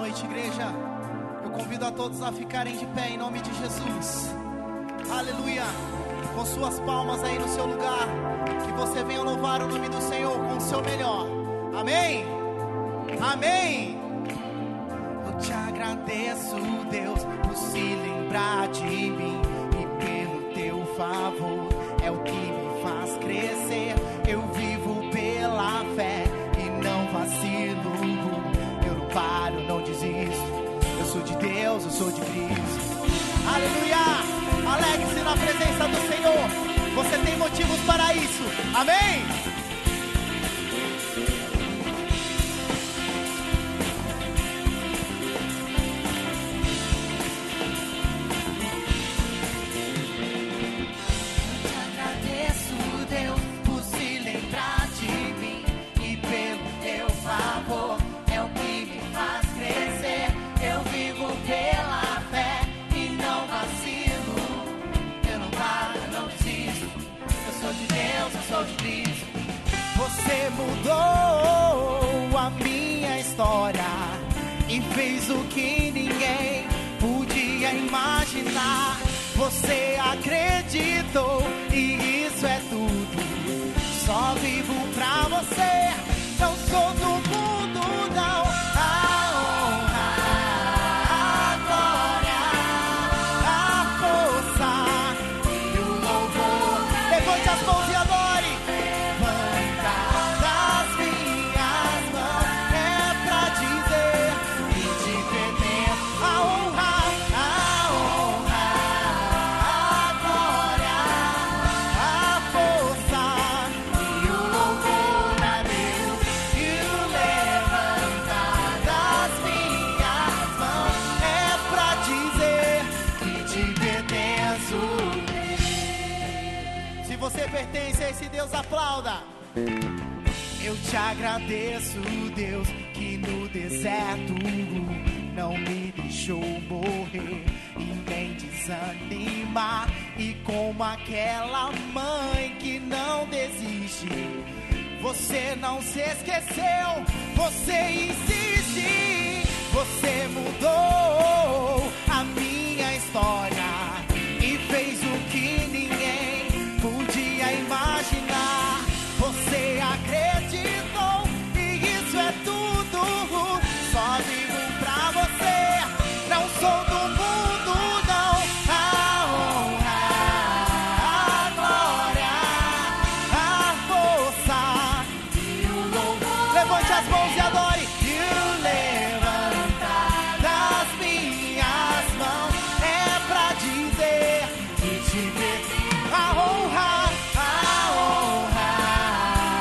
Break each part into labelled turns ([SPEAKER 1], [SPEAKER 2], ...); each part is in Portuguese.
[SPEAKER 1] noite, igreja. Eu convido a todos a ficarem de pé em nome de Jesus. Aleluia. Com suas palmas aí no seu lugar, que você venha louvar o nome do Senhor com o seu melhor. Amém? Amém. Eu te agradeço, Deus, por se lembrar de mim e pelo teu favor. É o que me faz crescer. Eu vivo pela fé e não vacilo. Eu não paro, não desisto. Eu sou de Deus, eu sou de Cristo. Aleluia! Alegre-se na presença do Senhor. Você tem motivos para isso. Amém? Você mudou a minha história e fez o que ninguém podia imaginar. Você acreditou e isso é tudo. Só vivo pra você. Não sou do mundo, não. A honra, a glória, a força e o louvor. Levante as mãos e adore. Pertence a esse Deus, aplauda. Eu te agradeço, Deus, que no deserto não me deixou morrer e nem desanimar. E como aquela mãe que não desiste, você não se esqueceu, você insiste. Você mudou a minha história e fez o que ninguém podia imaginar. Você acreditou e isso é tudo. Só vivo pra você. Não sou do mundo, não. A honra, a glória, a força e o louvor. Levante as mãos e adore. E o levantar das minhas mãos é pra dizer que te pertence. A honra, a honra,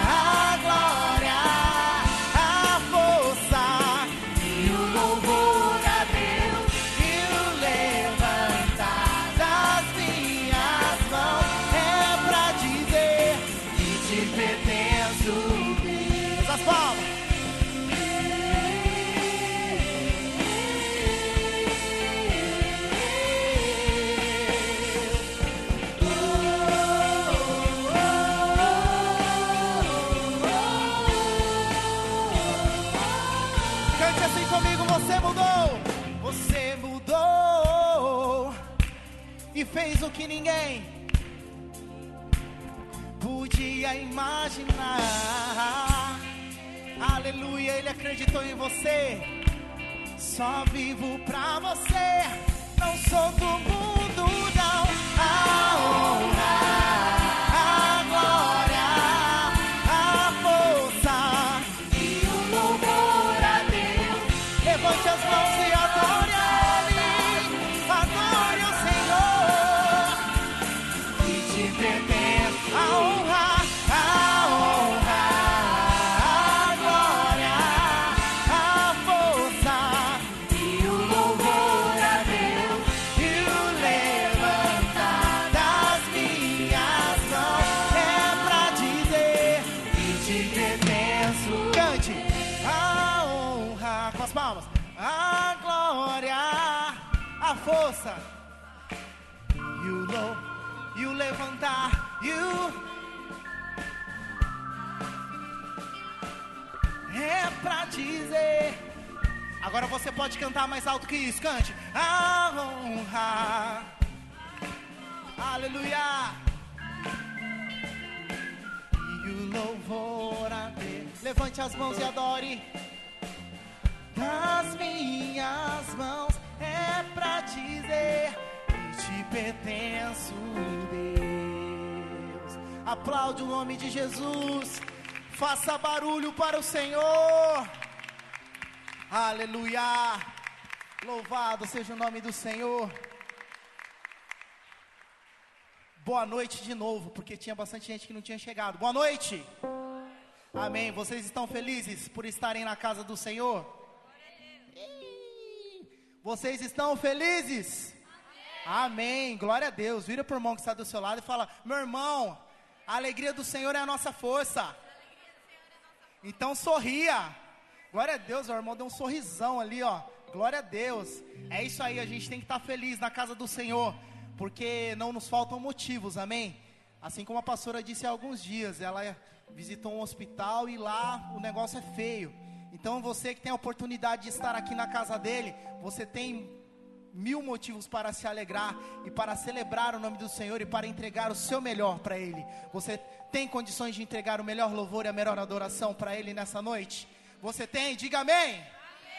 [SPEAKER 1] a glória, a força e o louvor a Deus. E o levantar das minhas mãos é pra dizer que te pertenço. As palmas. Você mudou e fez o que ninguém podia imaginar. Aleluia, Ele acreditou em você. Só vivo pra você. Não sou do mundo, não. A honra, a glória, a força e o louvor a Deus. Levante as mãos e adore a Ele, adore o Senhor, que te pertence. A honra, a honra, a glória, a força e o louvor a Deus. E o levantar das minhas mãos é pra dizer que te pertenço. Cante a honra com as palmas. A glória, a força e o levantar, é pra dizer Agora você pode cantar mais alto que isso. Cante. A honra. Aleluia. E o louvor a Deus. Levante as mãos e adore. Das minhas mãos é pra dizer que te pertenço, Deus. Aplaude o nome de Jesus. Faça barulho para o Senhor. Aleluia. Louvado seja o nome do Senhor. Boa noite de novo, porque tinha bastante gente que não tinha chegado. Boa noite. Amém. Vocês estão felizes por estarem na casa do Senhor? Vocês estão felizes? Amém. Glória a Deus. Vira para o irmão que está do seu lado e fala: meu irmão, a alegria do Senhor é a nossa força. Então sorria. Glória a Deus. O irmão deu um sorrisão ali, ó. Glória a Deus. É isso aí, a gente tem que estar feliz na casa do Senhor, porque não nos faltam motivos, amém? Assim como a pastora disse há alguns dias, ela visitou um hospital e lá o negócio é feio. Então você que tem a oportunidade de estar aqui na casa dele, você tem 1000 motivos para se alegrar e para celebrar o nome do Senhor e para entregar o seu melhor para ele. Você tem condições de entregar o melhor louvor e a melhor adoração para ele nessa noite? Você tem? Diga amém. Amém.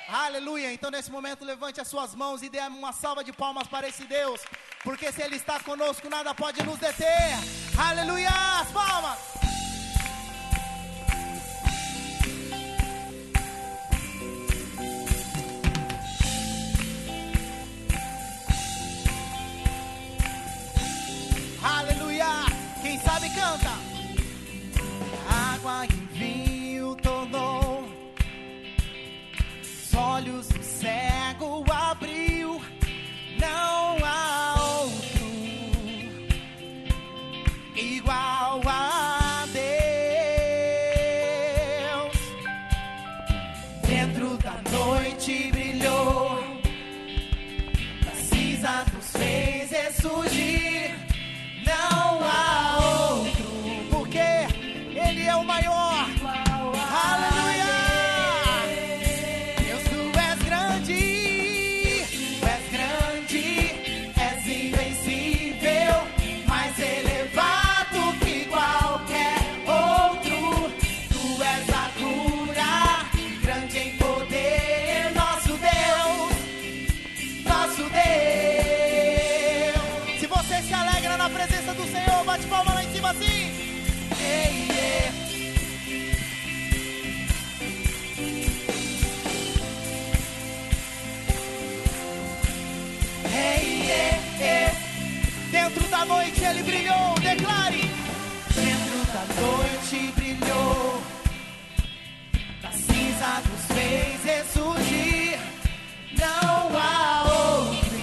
[SPEAKER 1] Aleluia. Então nesse momento levante as suas mãos e dê uma salva de palmas para esse Deus, porque se ele está conosco nada pode nos deter. Aleluia. As palmas. Aleluia. Quem sabe canta. Água em vinho tornou, os olhos do cego abriu. Não há outro igual a Deus. Dentro da noite brilhou, das cinzas nos fez ressurgir. Não há outro, porque Ele é o maior. Aleluia. Deus, Tu és grande, Tu és grande, és invencível, mais elevado que qualquer outro. Tu és a cura, grande em poder, nosso Deus, nosso Deus. Se você se alegra na presença do Senhor, bate palma lá em cima assim. Ei, ei. Ei, ei, ei. Dentro da noite Ele brilhou, declare. Dentro da noite brilhou, da cinza nos fez ressurgir. Não há outro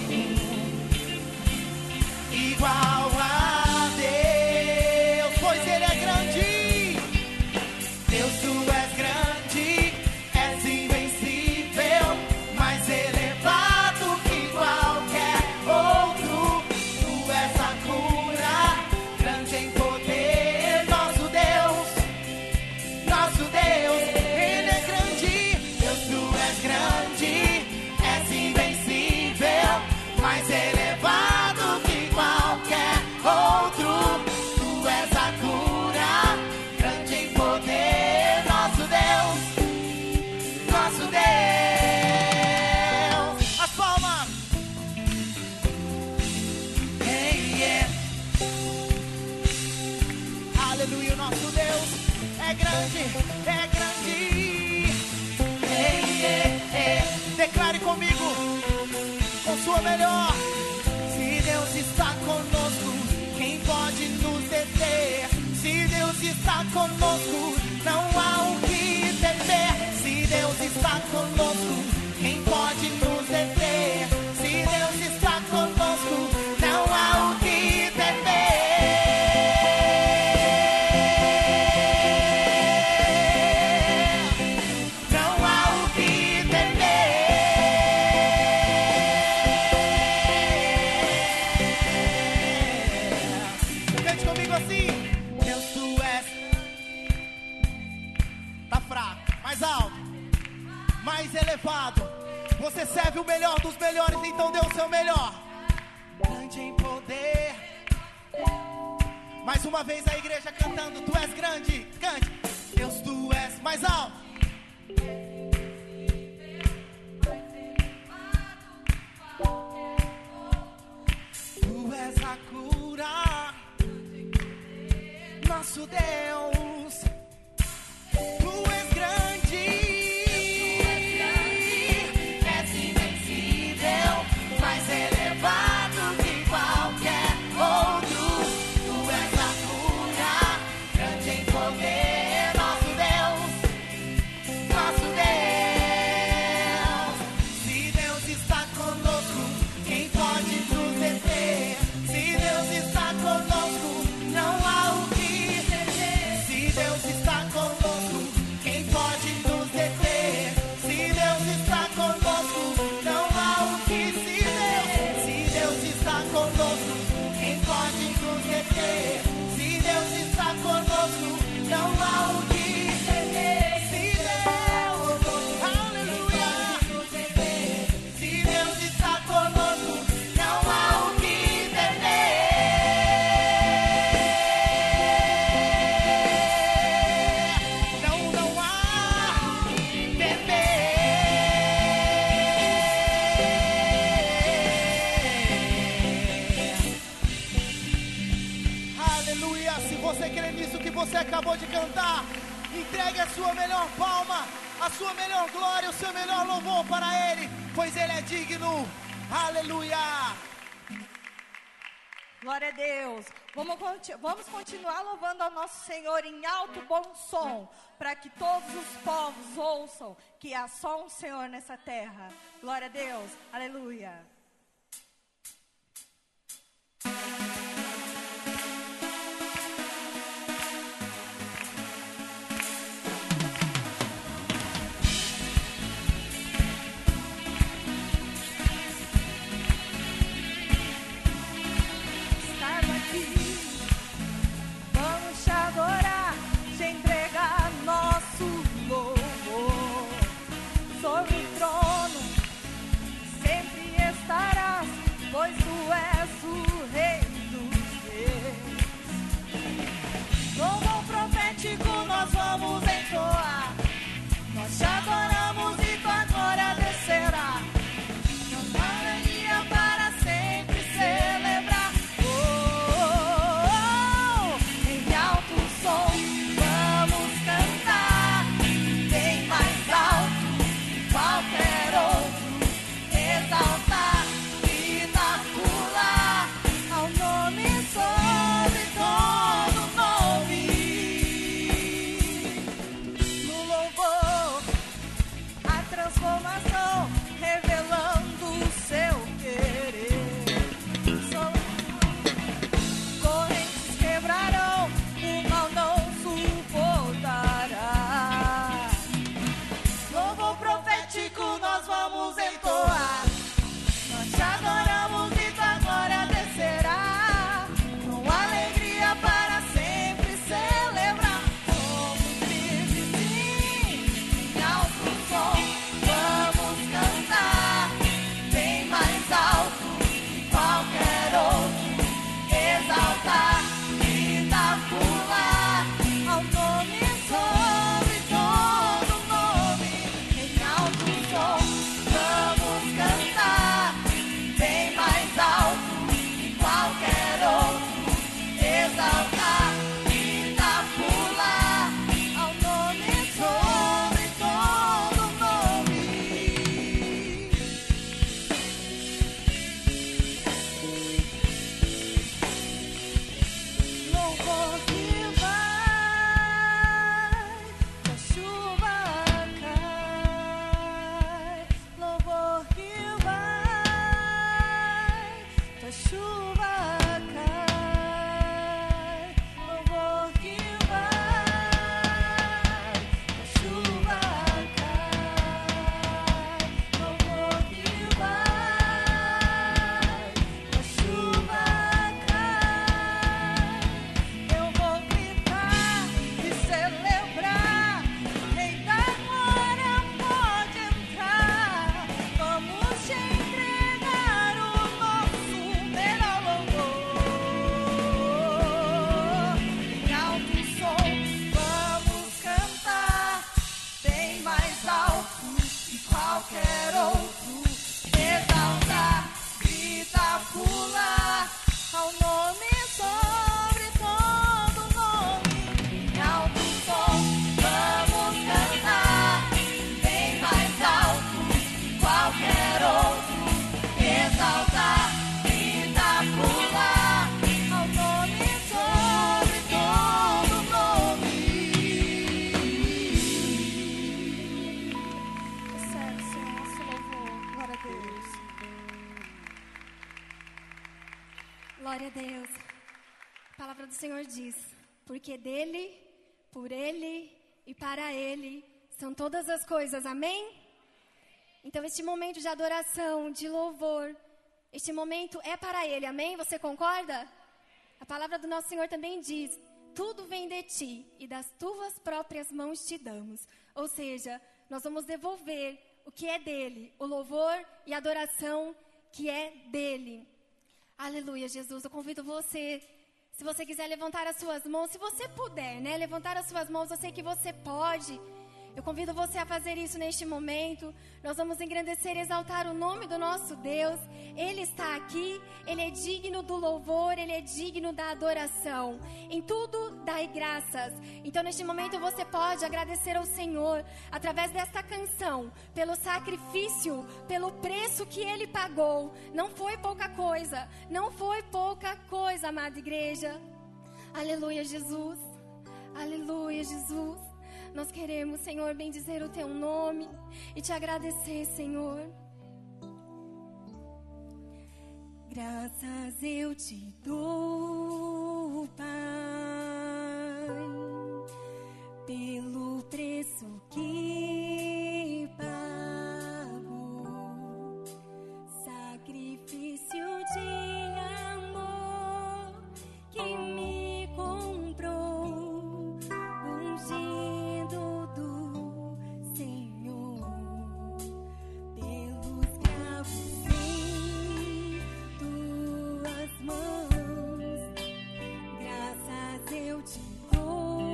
[SPEAKER 1] igual a Deus, pois Ele é grande. Deus, Tu és grande, és invencível, mais elevado que qualquer outro. Tu és a cura, grande em poder, nosso Deus, nosso Deus. Ele é grande. Deus, Tu és grande, és invencível, mais elevado que qualquer outro. Tu és a cura, grande em poder, nosso Deus, nosso Deus. As palmas. Hey, yeah. Aleluia, o nosso Deus é grande, é grande. Hey, yeah, yeah. Declare comigo, com sua melhor. Se Deus está conosco, quem pode nos deter? Se Deus está conosco, não há o que temer. Se Deus está conosco, quem pode nos deter? Se Deus está conosco, não há o que temer. Não há o que temer. Cante comigo assim. Deus, Tu és. Tá fraco. Mais alto. Mais elevado. teve o melhor dos melhores, então dê o seu melhor. Grande em poder. Mais uma vez a igreja cantando, tu és grande, cante. Deus, tu és mais alto. Tu és a cura, nosso Deus. Tu és grande, és invencível, mais elevado que qualquer outro. Tu és a cura, grande em poder, nosso Deus, nosso Deus. Se Deus está conosco, quem pode nos deter? Se Deus está conosco, não há o que temer. Se Deus está conosco, quem pode nos deter? Se Deus está conosco, não há o que se der. Se Deus está conosco, quem pode nos deter? Se Deus está conosco, não há o que temer. Se Deus, aleluia, se Deus está conosco, não há o que temer. Não há temer. Aleluia. Se você crê nisso que você acabou de cantar, entregue a sua melhor palma, a sua melhor glória, o seu melhor louvor para Ele, pois Ele é digno. Aleluia.
[SPEAKER 2] Glória a Deus. Vamos continuar louvando ao nosso Senhor em alto bom som, para que todos os povos ouçam que há só um Senhor nessa terra. Glória a Deus. Aleluia. Estava aqui, vamos te adorar, te entregar nosso louvor. Sobre o trono sempre estarás, pois tu és o Rei dos Reis. Louvor profético nós vamos entoar, nós te adoramos e tua glória descerá. Nossa alegria para sempre celebrar. Em alto som vamos cantar, bem mais alto que qualquer outro, exaltar e pular ao nome sobre todo nome. No louvor a transformação, revelando o seu querer. Correntes quebrarão, o mal não suportará. Louvor profético nós vamos entoar, nós te adoramos e tua glória descerá. Com alegria para sempre celebrar. Somos livres sim, em alto som vamos cantar, bem mais alto que qualquer outro, exaltar e pular ao nome sobre todo nome. Em alto som vamos cantar, bem mais alto que qualquer outro, exaltar e pular ao nome sobre todo nome. Louvor que vai, a chuva cai. Louvor que vai, a chuva cai. Louvor que vai, a chuva cai. Louvor que vai, a chuva cai. Eu vou gritar e celebrar, Rei da glória pode entrar. Vamos te
[SPEAKER 3] Glória a Deus. A palavra do Senhor diz: porque dele, por ele e para ele são todas as coisas. Amém? Então este momento de adoração, de louvor, este momento é para ele. Amém? Você concorda? A palavra do nosso Senhor também diz: tudo vem de ti e das tuas próprias mãos te damos. Ou seja, nós vamos devolver o que é dele, o louvor e a adoração que é dele. Aleluia, Jesus. Eu convido você, se você quiser levantar as suas mãos, se você puder, né, levantar as suas mãos, eu sei que você pode. Eu convido você a fazer isso neste momento. Nós vamos engrandecer e exaltar o nome do nosso Deus. Ele está aqui, Ele é digno do louvor, Ele é digno da adoração. Em tudo, dai graças. Então, neste momento, você pode agradecer ao Senhor, através desta canção, pelo sacrifício, pelo preço que Ele pagou. Não foi pouca coisa, não foi pouca coisa, amada igreja. Aleluia, Jesus. Aleluia, Jesus. Nós queremos, Senhor, bendizer o Teu nome e Te agradecer, Senhor. Graças eu Te dou, Pai, pelo preço que pago, sacrifício de amor que me comprou, ungindo do Senhor, pelos cravos em tuas mãos, graças eu te dou.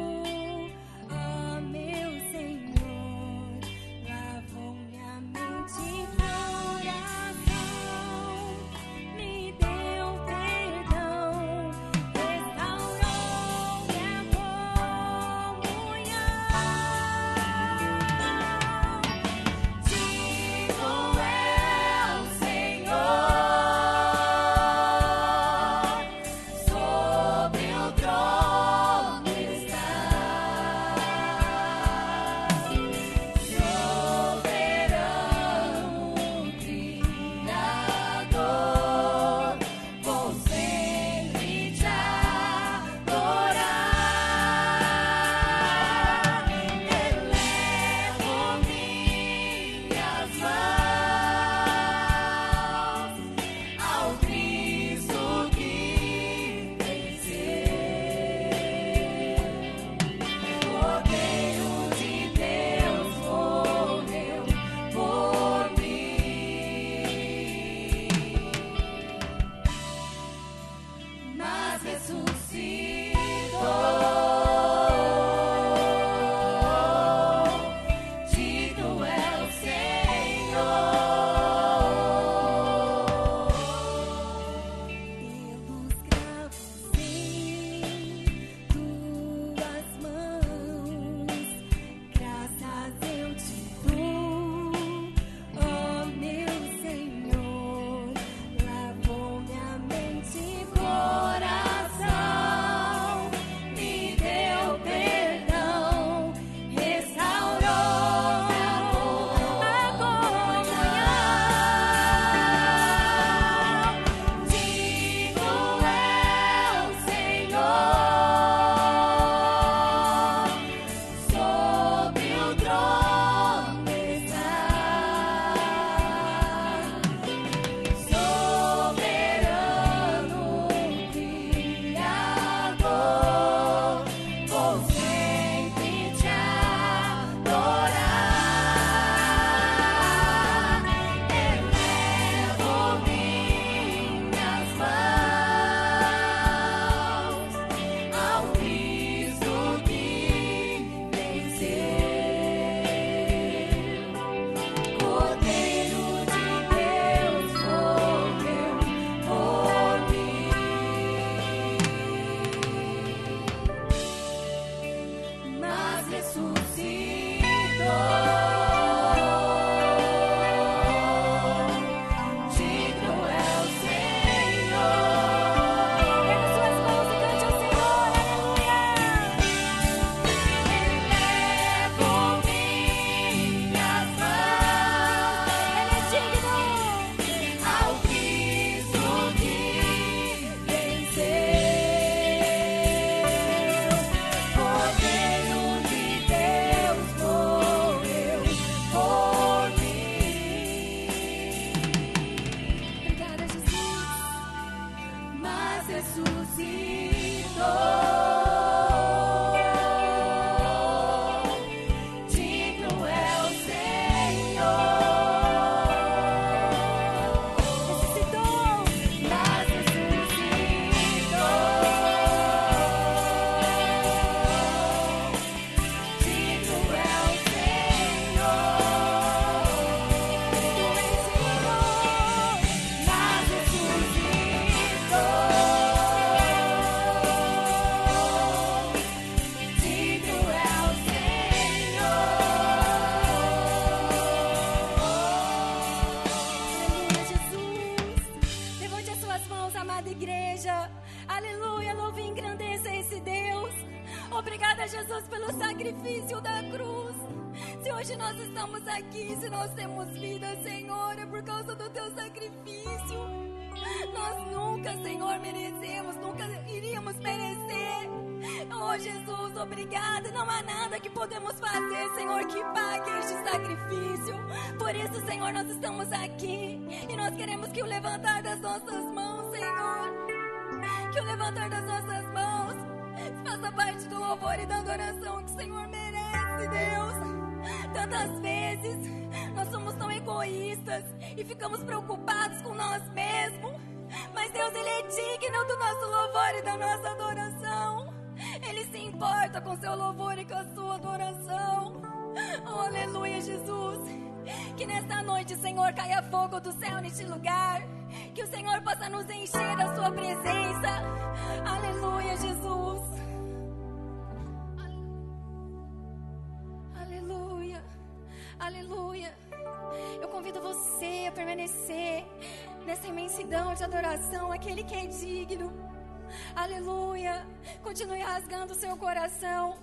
[SPEAKER 3] Obrigada, Jesus, pelo sacrifício da cruz. Se hoje nós estamos aqui, se nós temos vida, Senhor, é por causa do teu sacrifício. Nós nunca, Senhor, merecemos, nunca iríamos merecer. Oh, Jesus, obrigada. Não há nada que podemos fazer, Senhor, que pague este sacrifício. Por isso, Senhor, nós estamos aqui e nós queremos que o levantar das nossas mãos, Senhor, que o levantar das nossas mãos faça parte do louvor e da adoração que o Senhor merece, Deus. Tantas vezes nós somos tão egoístas e ficamos preocupados com nós mesmos. Mas Deus, Ele é digno do nosso louvor e da nossa adoração. Ele se importa com seu louvor e com a sua adoração. Oh, aleluia, Jesus. Que nesta noite, Senhor, caia fogo do céu neste lugar. Que o Senhor possa nos encher da sua presença. Aleluia, Jesus. Aleluia. Aleluia. Eu convido você a permanecer nessa imensidão de adoração, aquele que é digno. Aleluia. Continue rasgando o seu coração.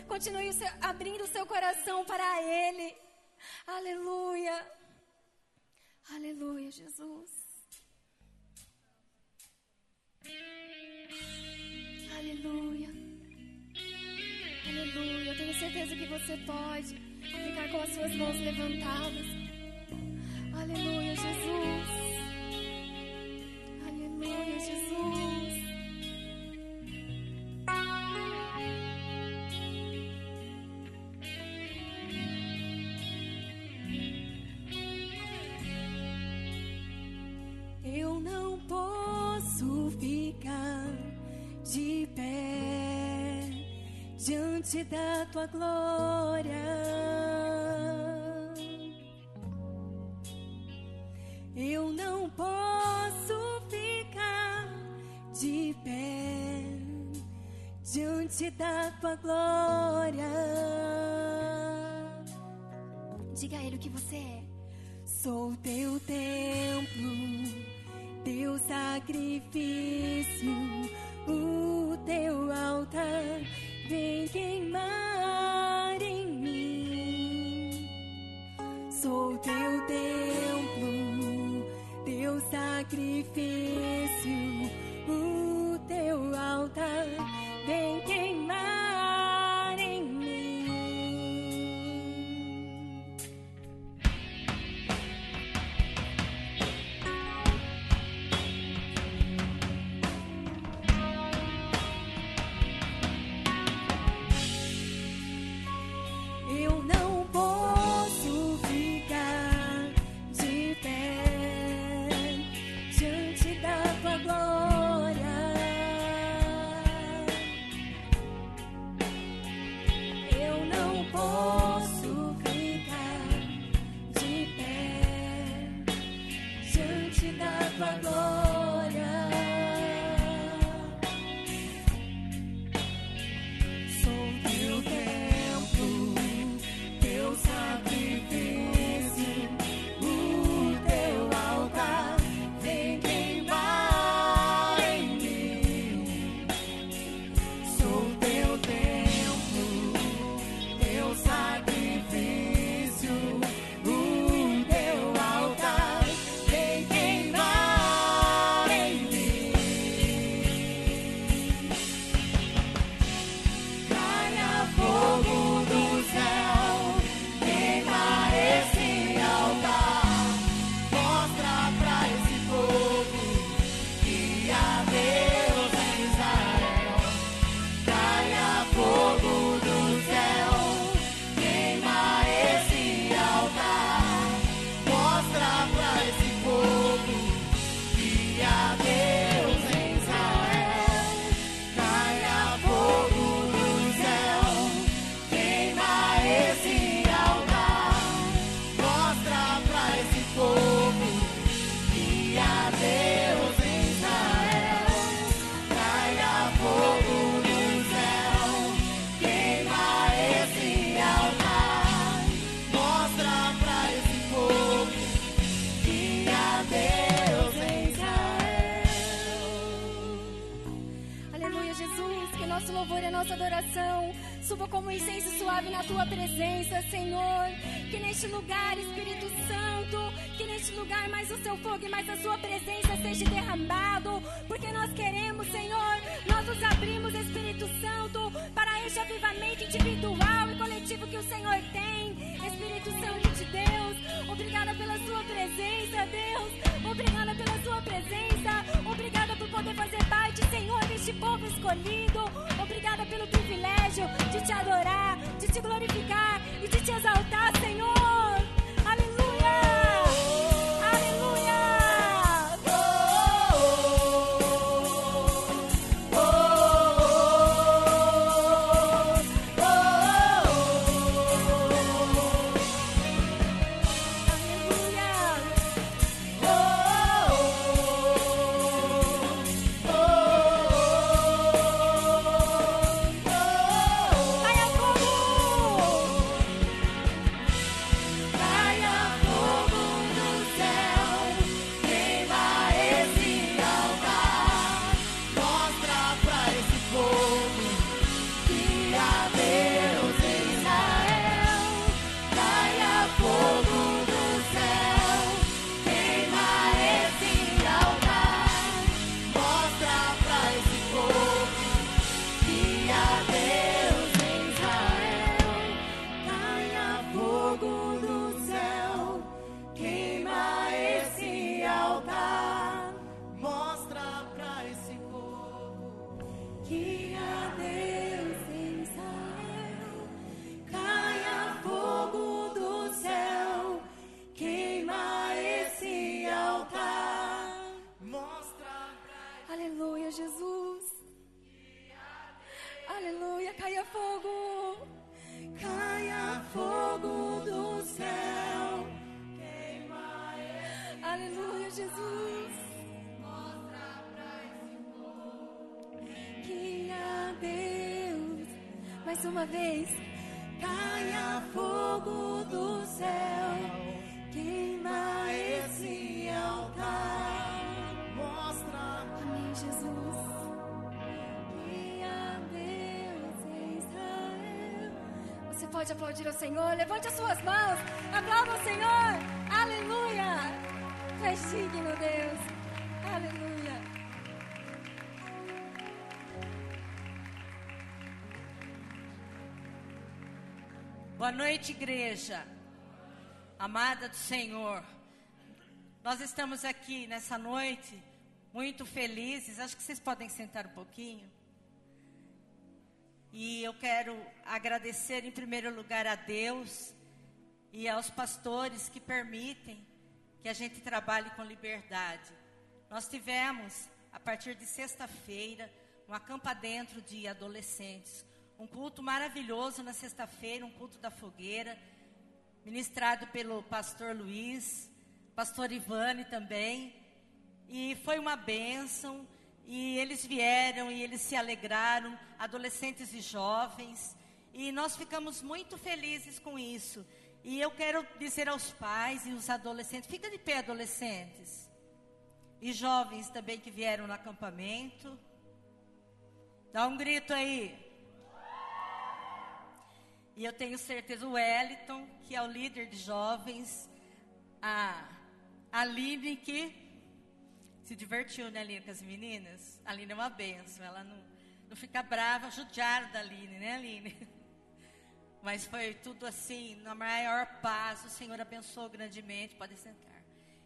[SPEAKER 3] Continue abrindo o seu coração para Ele. Aleluia. Aleluia, Jesus. Aleluia. Aleluia. Eu tenho certeza que você pode ficar com as suas mãos levantadas. Aleluia, Jesus. Aleluia, Jesus. Eu não posso ficar de pé diante da tua glória. Eu não posso ficar de pé diante da tua glória. Diga a Ele o que você é. Sou teu templo, teu sacrifício, o teu altar vem queimar em mim. Sou teu templo, teu sacrifício, o teu altar vem queimar em mim. nosso louvor e a nossa adoração suba como incenso suave na tua presença, Senhor. Que neste lugar, Espírito Santo, que neste lugar mais o seu fogo e mais a sua presença seja derramado, porque nós queremos, Senhor, nós nos abrimos, Espírito Santo, para este avivamento individual e coletivo que o Senhor tem. Espírito Santo de Deus, obrigada pela sua presença, Deus, obrigada pela sua presença, obrigada por poder fazer parte, Senhor, deste povo escolhido, obrigada pelo privilégio de te adorar, de te glorificar e de te exaltar, Senhor. Aleluia! Aleluia! Aleluia, Jesus. Aleluia, caia fogo. Caia fogo do céu. Aleluia, Jesus. Mostra pra esse povo que há Deus. Mais uma vez. Caia fogo do céu. Queima esse altar. Mostra. Amém, Jesus. Que há Deus em Israel. Você pode aplaudir ao Senhor. Levante as suas mãos. Aplauda ao Senhor. Aleluia. Tu és digno, Deus. Aleluia.
[SPEAKER 4] Boa noite, igreja. Amada do Senhor. Nós estamos aqui nessa noite muito felizes. Acho que vocês podem sentar um pouquinho. E eu quero agradecer em primeiro lugar a Deus e aos pastores que permitem que a gente trabalhe com liberdade. Nós tivemos, a partir de sexta-feira, um acampa dentro de adolescentes. Um culto maravilhoso na sexta-feira, um culto da fogueira, ministrado pelo pastor Luiz, pastor Ivane também. E foi uma bênção, e eles vieram e eles se alegraram, adolescentes e jovens. E nós ficamos muito felizes com isso. E eu quero dizer aos pais e os adolescentes, fica de pé, adolescentes. E jovens também que vieram no acampamento. Dá um grito aí. E eu tenho certeza, o Wellington, que é o líder de jovens, a Aline, que se divertiu, né, Aline, com as meninas? A Aline é uma bênção, ela não fica brava, judiaram da Aline, né, Aline? Mas foi tudo assim, na maior paz, o Senhor abençoou grandemente, podem sentar.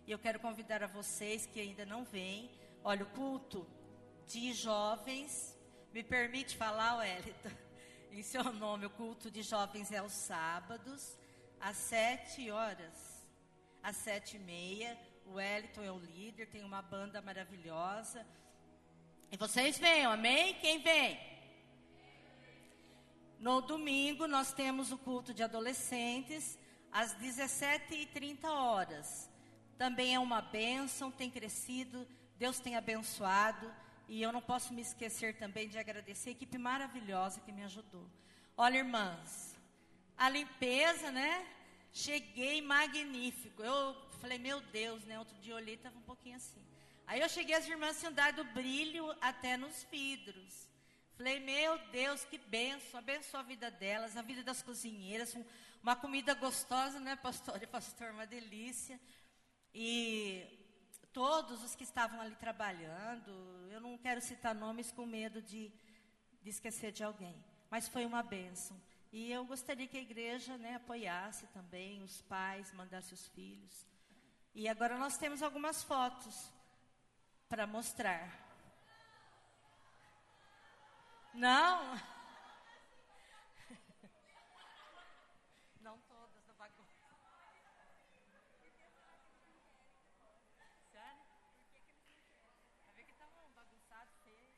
[SPEAKER 4] E eu quero convidar a vocês que ainda não vêm, olha, o culto de jovens, me permite falar, Wellington? Em seu nome, o culto de jovens é aos sábados, às 7 horas, às 7h30. O Wellington é o líder, tem uma banda maravilhosa. E vocês venham, amém? Quem vem? No domingo, nós temos o culto de adolescentes, às 17h30. Também é uma bênção, tem crescido, Deus tem abençoado. E eu não posso me esquecer também de agradecer a equipe maravilhosa que me ajudou. Olha, irmãs, a limpeza, né? Cheguei magnífico. Eu falei, meu Deus, né? Outro dia eu olhei e estava um pouquinho assim. Aí eu cheguei, as irmãs tinham dado brilho até nos vidros. Falei, meu Deus, que benção, abençoa a vida delas, a vida das cozinheiras, uma comida gostosa, né, pastor e pastor, uma delícia. E todos os que estavam ali trabalhando, eu não quero citar nomes com medo de esquecer de alguém, mas foi uma bênção. E eu gostaria que a igreja, né, apoiasse também os pais, mandasse os filhos. E agora nós temos algumas fotos para mostrar. Não? Não todas da bagunça. Sério? Vai ver que tá bagunçado, feio.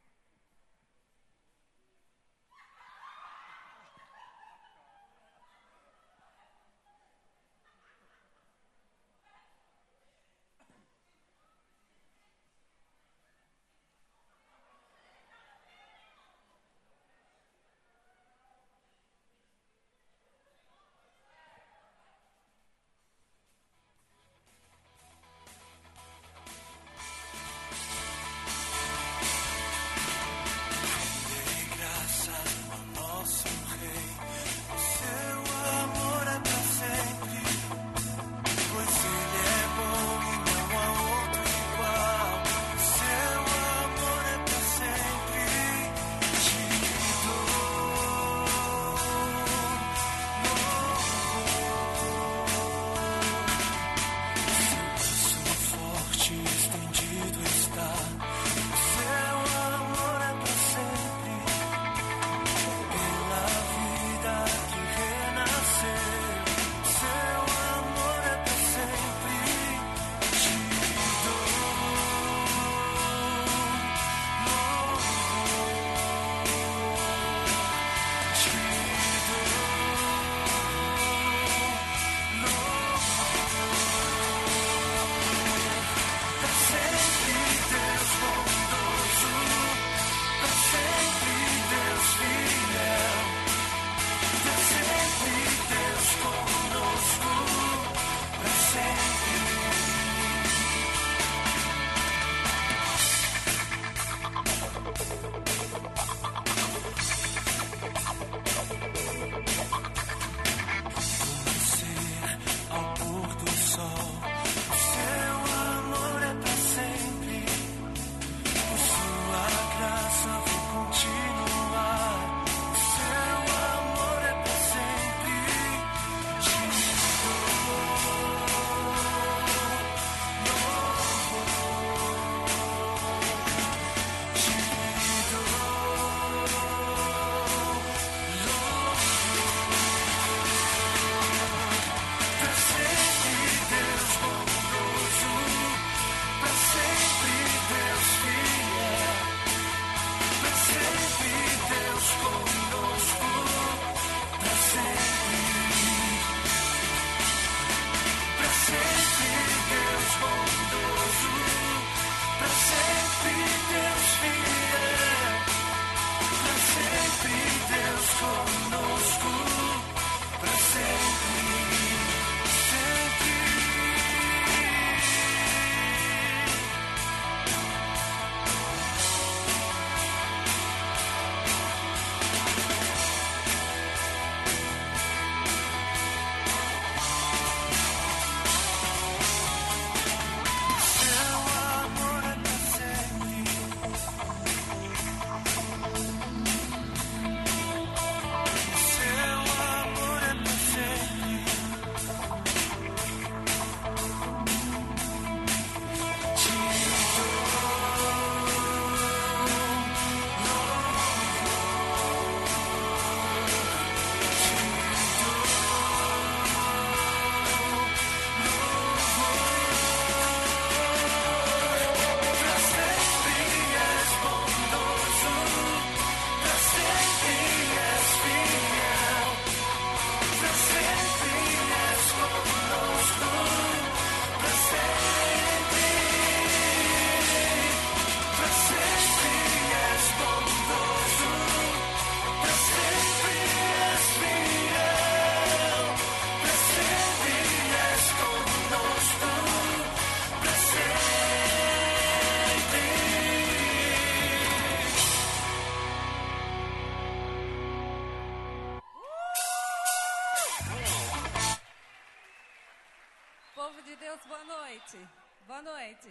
[SPEAKER 5] Povo de Deus, boa noite. Boa noite.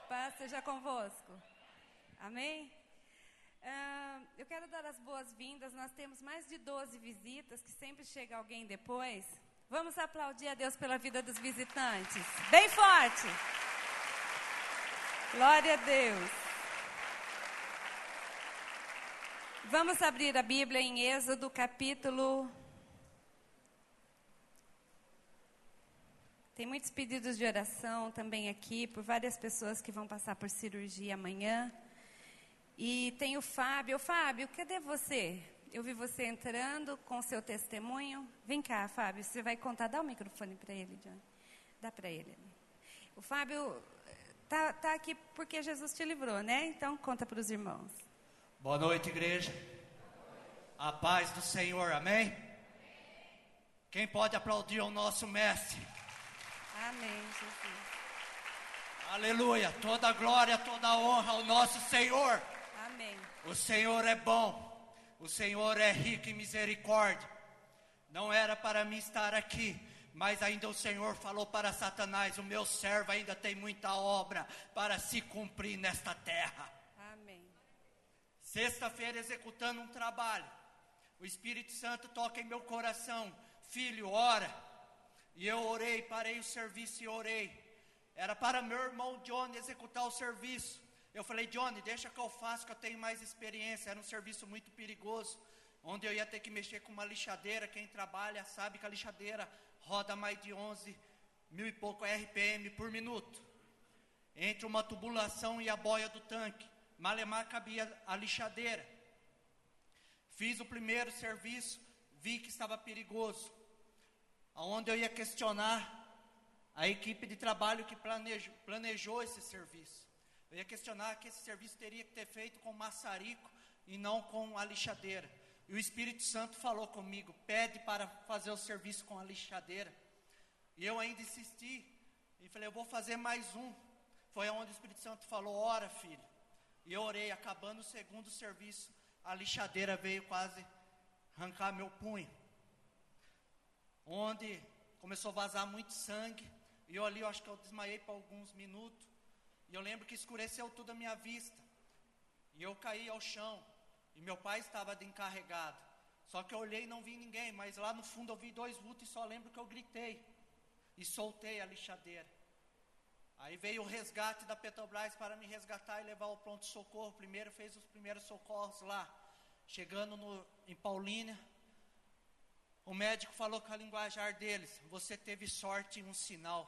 [SPEAKER 5] Paz seja convosco. Amém? Eu quero dar as boas-vindas. Nós temos mais de 12 visitas, que sempre chega alguém depois. Vamos aplaudir a Deus pela vida dos visitantes. Bem forte. Glória a Deus. Vamos abrir a Bíblia em Êxodo, capítulo... Tem muitos pedidos de oração também aqui, por várias pessoas que vão passar por cirurgia amanhã. E tem o Fábio. Fábio, cadê você? Eu vi você entrando com o seu testemunho. Vem cá, Fábio, você vai contar. Dá o microfone para ele, John. Dá para ele. O Fábio tá aqui porque Jesus te livrou, né? Então, conta para os irmãos.
[SPEAKER 6] Boa noite, igreja. A paz do Senhor, amém? Quem pode aplaudir o nosso mestre?
[SPEAKER 5] Amém, Jesus.
[SPEAKER 6] Aleluia, toda glória, toda honra ao nosso Senhor.
[SPEAKER 5] Amém.
[SPEAKER 6] O Senhor é bom, o Senhor é rico em misericórdia. Não era para mim estar aqui, mas ainda o Senhor falou para Satanás: o meu servo ainda tem muita obra para se cumprir nesta terra.
[SPEAKER 5] Amém.
[SPEAKER 6] Sexta-feira, executando um trabalho, o Espírito Santo toca em meu coração: filho, ora. E eu orei, parei o serviço e orei. Era para meu irmão Johnny executar o serviço. Eu falei: Johnny, deixa que eu faço, que eu tenho mais experiência. Era um serviço muito perigoso, onde eu ia ter que mexer com uma lixadeira. Quem trabalha sabe que a lixadeira roda mais de 11 mil e pouco RPM por minuto. Entre uma tubulação e a boia do tanque, malemar cabia a lixadeira. Fiz o primeiro serviço, vi que estava perigoso, onde eu ia questionar a equipe de trabalho que planejou esse serviço. Eu ia questionar que esse serviço teria que ter feito com maçarico e não com a lixadeira. E o Espírito Santo falou comigo: pede para fazer o serviço com a lixadeira. E eu ainda insisti, e falei: eu vou fazer mais um. Foi onde o Espírito Santo falou: ora, filho. E eu orei. Acabando o segundo serviço, a lixadeira veio quase arrancar meu punho, onde começou a vazar muito sangue. E eu ali, eu acho que eu desmaiei por alguns minutos. E eu lembro que escureceu tudo a minha vista. E eu caí ao chão. E meu pai estava de encarregado. Só que eu olhei e não vi ninguém. Mas lá no fundo eu vi 2 vultos e só lembro que eu gritei. E soltei a lixadeira. Aí veio o resgate da Petrobras para me resgatar e levar ao pronto-socorro. Primeiro fez os primeiros socorros lá. Chegando em Paulínia, o médico falou com a linguajar deles: você teve sorte em um sinal.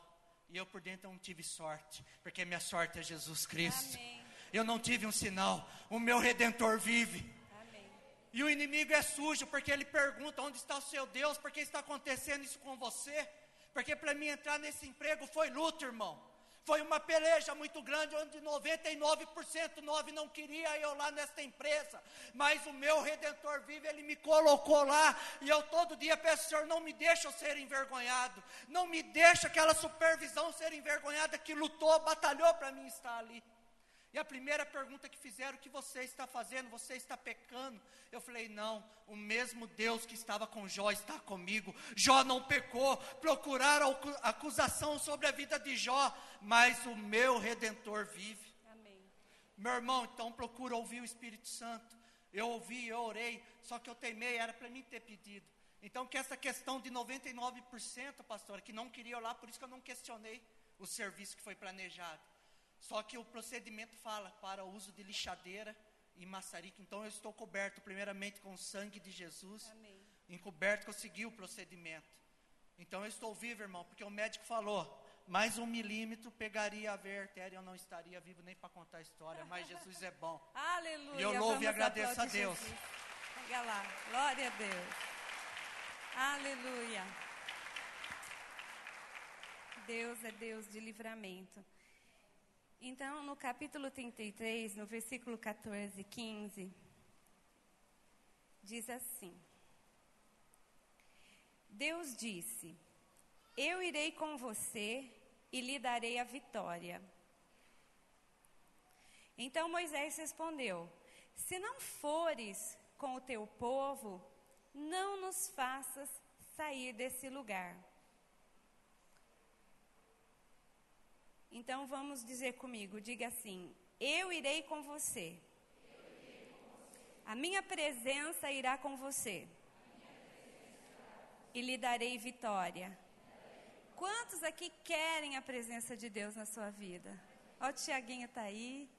[SPEAKER 6] E eu por dentro não tive sorte, porque minha sorte é Jesus Cristo.
[SPEAKER 5] Amém.
[SPEAKER 6] Eu não tive um sinal, o meu Redentor vive.
[SPEAKER 5] Amém.
[SPEAKER 6] E o inimigo é sujo, porque ele pergunta: onde está o seu Deus? Por que está acontecendo isso com você? Porque para mim entrar nesse emprego foi luta, irmão. Foi uma peleja muito grande, onde 99% não queria eu lá nesta empresa. Mas o meu Redentor vive, Ele me colocou lá. E eu todo dia peço: Senhor, não me deixa eu ser envergonhado. Não me deixa aquela supervisão ser envergonhada, que lutou, batalhou para mim estar ali. E a primeira pergunta que fizeram: o que você está fazendo? Você está pecando? Eu falei: não, o mesmo Deus que estava com Jó está comigo. Jó não pecou. Procuraram acusação sobre a vida de Jó, mas o meu Redentor vive.
[SPEAKER 5] Amém.
[SPEAKER 6] Meu irmão, então procura ouvir o Espírito Santo. Eu ouvi, eu orei, só que eu teimei, era para mim ter pedido. Então que essa questão de 99%, pastora, que não queria lá, por isso que eu não questionei o serviço que foi planejado. Só que o procedimento fala para o uso de lixadeira e maçarico. Então eu estou coberto primeiramente com o sangue de Jesus.
[SPEAKER 5] Amém.
[SPEAKER 6] Encoberto, que eu segui o procedimento. Então eu estou vivo, irmão, porque o médico falou: mais 1 milímetro pegaria a veia artéria, eu não estaria vivo nem para contar a história. Mas Jesus é bom.
[SPEAKER 5] Aleluia.
[SPEAKER 6] E eu louvo e
[SPEAKER 5] Vamos
[SPEAKER 6] agradeço a
[SPEAKER 5] aplaudir
[SPEAKER 6] Deus.
[SPEAKER 5] Jesus. Pega lá. Glória a Deus. Aleluia. Deus é Deus de livramento. Então, no capítulo 33, no versículo 14 e 15, diz assim: Deus disse: eu irei com você e lhe darei a vitória. Então Moisés respondeu: se não fores com o teu povo, não nos faças sair desse lugar. Então vamos dizer comigo, diga assim: eu irei com você. A minha presença irá com você. E lhe darei vitória. Quantos aqui querem a presença de Deus na sua vida? Ó, o Tiaguinho está aí.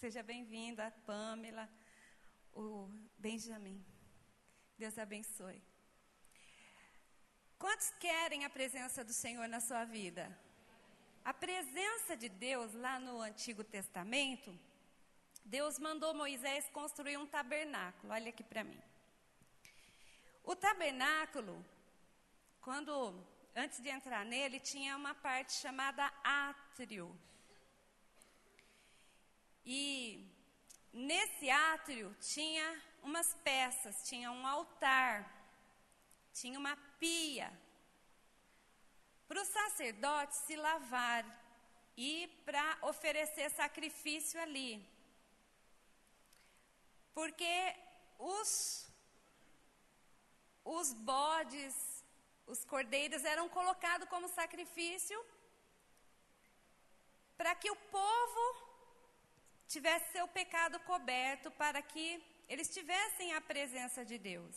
[SPEAKER 5] Seja bem-vindo, a Pamela, o Benjamin. Deus abençoe. Quantos querem a presença do Senhor na sua vida? A presença de Deus lá no Antigo Testamento, Deus mandou Moisés construir um tabernáculo. Olha aqui para mim. O tabernáculo, antes de entrar nele, tinha uma parte chamada átrio. E nesse átrio tinha umas peças, tinha um altar, tinha uma pia, para os sacerdotes se lavar e para oferecer sacrifício ali. Porque os bodes, os cordeiros eram colocados como sacrifício para que o povo tivesse seu pecado coberto, para que eles tivessem a presença de Deus.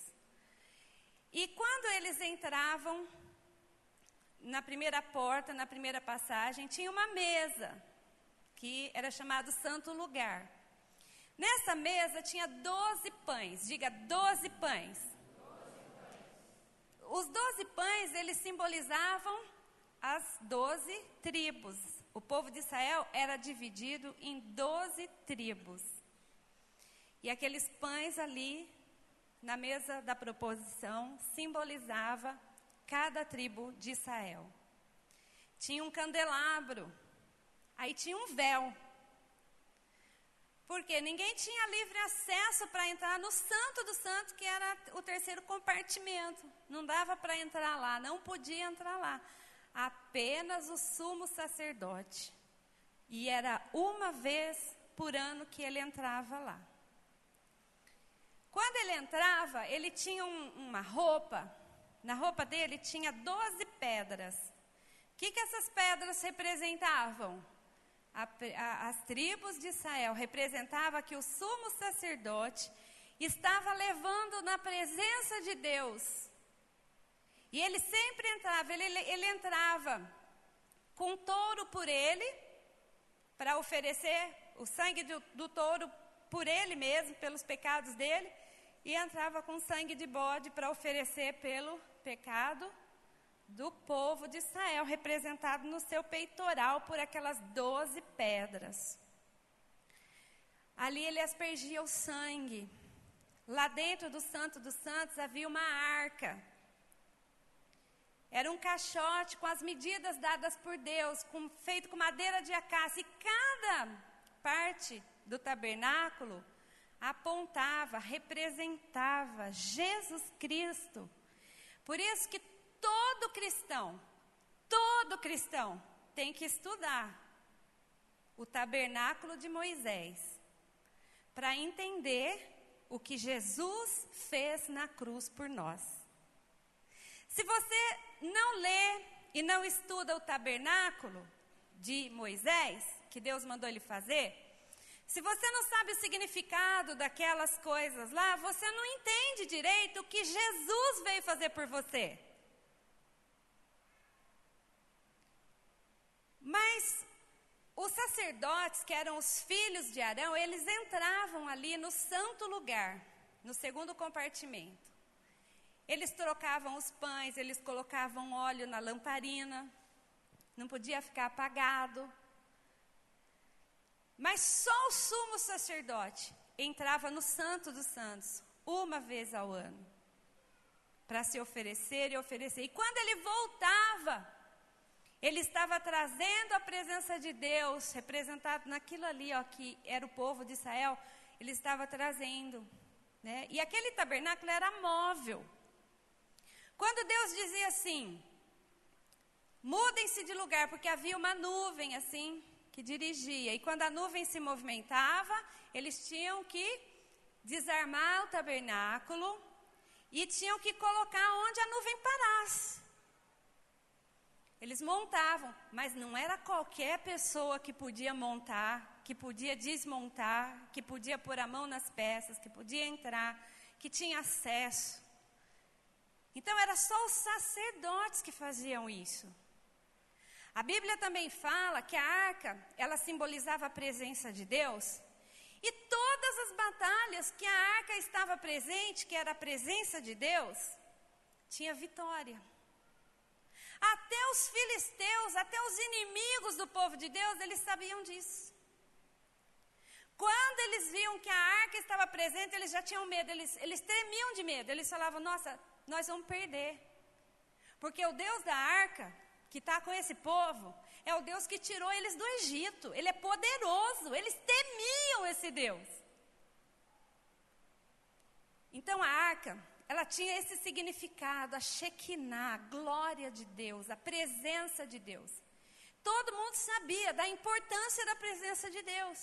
[SPEAKER 5] E quando eles entravam na primeira porta, na primeira passagem, tinha uma mesa, que era chamado Santo Lugar. Nessa mesa tinha 12 pães, diga 12 pães. Os 12 pães, eles simbolizavam as 12 tribos. O povo de Israel era dividido em 12 tribos. E aqueles pães ali, na mesa da proposição, simbolizava cada tribo de Israel. Tinha um candelabro, aí tinha um véu. Porque ninguém tinha livre acesso para entrar no Santo dos Santos, que era o terceiro compartimento. Não dava para entrar lá, não podia entrar lá. Apenas o sumo sacerdote. E era uma vez por ano que ele entrava lá. Quando ele entrava, ele tinha uma roupa. Na roupa dele tinha 12 pedras. O que essas pedras representavam? As tribos de Israel representava que o sumo sacerdote estava levando na presença de Deus. E ele sempre entrava, ele entrava com um touro por ele, para oferecer o sangue do touro por ele mesmo, pelos pecados dele, e entrava com sangue de bode para oferecer pelo pecado do povo de Israel, representado no seu peitoral por aquelas 12 pedras. Ali ele aspergia o sangue. Lá dentro do Santo dos Santos havia uma arca. Era um caixote com as medidas dadas por Deus, feito com madeira de acácia. E cada parte do tabernáculo apontava, representava Jesus Cristo. Por isso que todo cristão tem que estudar o tabernáculo de Moisés, para entender o que Jesus fez na cruz por nós. Se você não lê e não estuda o tabernáculo de Moisés, que Deus mandou ele fazer, se você não sabe o significado daquelas coisas lá, você não entende direito o que Jesus veio fazer por você. Mas os sacerdotes, que eram os filhos de Arão, eles entravam ali no santo lugar, no segundo compartimento. Eles trocavam os pães, eles colocavam óleo na lamparina, não podia ficar apagado. Mas só o sumo sacerdote entrava no Santo dos Santos uma vez ao ano, para se oferecer e oferecer. E quando ele voltava, ele estava trazendo a presença de Deus, representado naquilo ali, ó, que era o povo de Israel, ele estava trazendo, né? E aquele tabernáculo era móvel. Quando Deus dizia assim, mudem-se de lugar, porque havia uma nuvem assim, que dirigia. E quando a nuvem se movimentava, eles tinham que desarmar o tabernáculo e tinham que colocar onde a nuvem parasse. Eles montavam, mas não era qualquer pessoa que podia montar, que podia desmontar, que podia pôr a mão nas peças, que podia entrar, que tinha acesso. Então, era só os sacerdotes que faziam isso. A Bíblia também fala que a arca, ela simbolizava a presença de Deus. E todas as batalhas que a arca estava presente, que era a presença de Deus, tinha vitória. Até os filisteus, até os inimigos do povo de Deus, eles sabiam disso. Quando eles viam que a arca estava presente, eles já tinham medo, eles tremiam de medo. Eles falavam, nossa, nós vamos perder. Porque o Deus da arca, que está com esse povo, é o Deus que tirou eles do Egito. Ele é poderoso, eles temiam esse Deus. Então a arca, ela tinha esse significado, a Shekinah, a glória de Deus, a presença de Deus. Todo mundo sabia da importância da presença de Deus.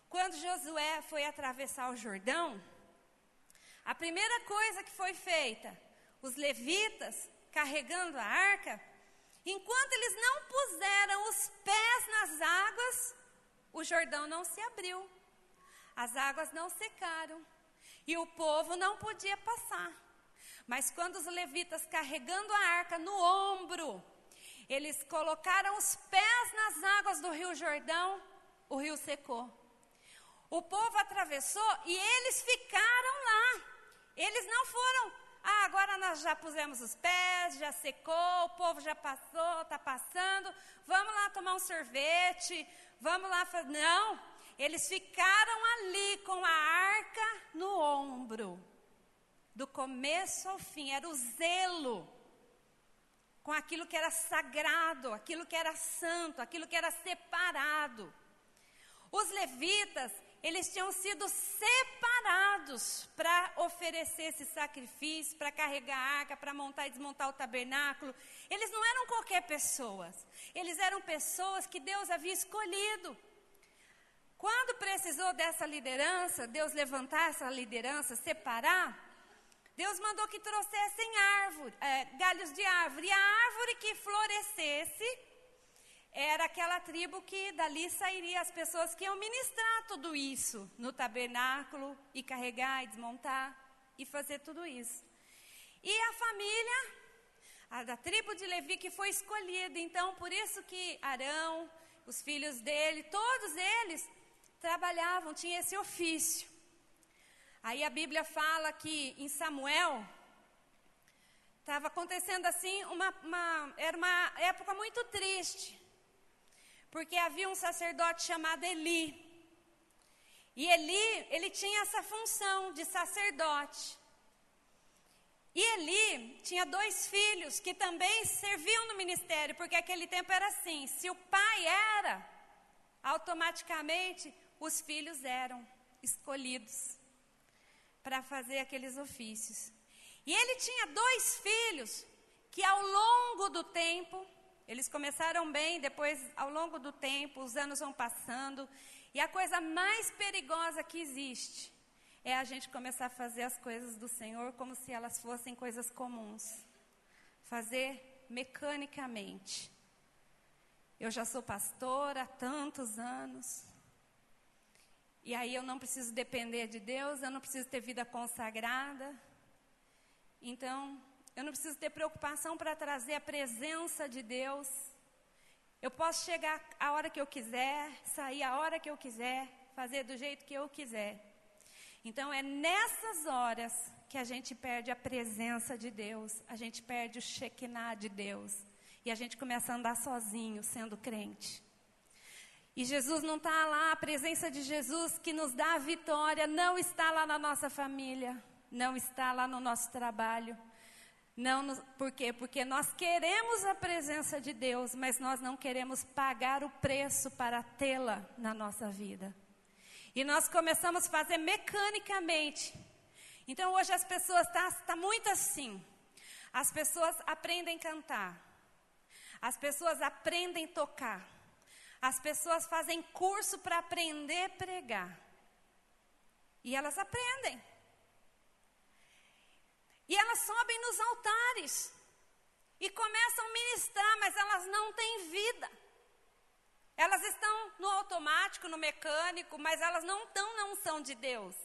[SPEAKER 5] Quando Josué foi atravessar o Jordão, a primeira coisa que foi feita, os levitas carregando a arca, enquanto eles não puseram os pés nas águas, o Jordão não se abriu, as águas não secaram. E o povo não podia passar. Mas quando os levitas, carregando a arca no ombro, eles colocaram os pés nas águas do rio Jordão, o rio secou. O povo atravessou e eles ficaram lá. Eles não foram, agora nós já pusemos os pés, já secou, o povo já passou, está passando, vamos lá tomar um sorvete, vamos lá fazer... Não. Eles ficaram ali com a arca no ombro, do começo ao fim. Era o zelo com aquilo que era sagrado, aquilo que era santo, aquilo que era separado. Os levitas, eles tinham sido separados para oferecer esse sacrifício, para carregar a arca, para montar e desmontar o tabernáculo. Eles não eram qualquer pessoas, eles eram pessoas que Deus havia escolhido. Quando precisou dessa liderança, Deus levantar essa liderança, separar, Deus mandou que trouxessem galhos de árvore. E a árvore que florescesse era aquela tribo que dali sairia as pessoas que iam ministrar tudo isso no tabernáculo, e carregar, e desmontar, e fazer tudo isso. E a família, da tribo de Levi, que foi escolhida. Então, por isso que Arão, os filhos dele, todos eles trabalhavam, tinha esse ofício. Aí a Bíblia fala que em Samuel estava acontecendo assim, era uma época muito triste, porque havia um sacerdote chamado Eli. E Eli, ele tinha essa função de sacerdote. E Eli tinha 2 filhos que também serviam no ministério, porque aquele tempo era assim, se o pai era, automaticamente os filhos eram escolhidos para fazer aqueles ofícios. E ele tinha 2 filhos que ao longo do tempo, eles começaram bem, depois ao longo do tempo, os anos vão passando, e a coisa mais perigosa que existe é a gente começar a fazer as coisas do Senhor como se elas fossem coisas comuns. Fazer mecanicamente. Eu já sou pastora há tantos anos. E aí eu não preciso depender de Deus, eu não preciso ter vida consagrada. Então, eu não preciso ter preocupação para trazer a presença de Deus. Eu posso chegar a hora que eu quiser, sair a hora que eu quiser, fazer do jeito que eu quiser. Então, é nessas horas que a gente perde a presença de Deus, a gente perde o Shekinah de Deus. E a gente começa a andar sozinho, sendo crente. E Jesus não está lá, a presença de Jesus que nos dá a vitória, não está lá na nossa família, não está lá no nosso trabalho. Por quê? Porque nós queremos a presença de Deus, mas nós não queremos pagar o preço para tê-la na nossa vida. E nós começamos a fazer mecanicamente. Então hoje as pessoas tá muito assim. As pessoas aprendem a cantar. As pessoas aprendem a tocar. As pessoas fazem curso para aprender a pregar. E elas aprendem. E elas sobem nos altares. e começam a ministrar, mas elas não têm vida. Elas estão no automático, no mecânico, mas elas não estão na unção de Deus.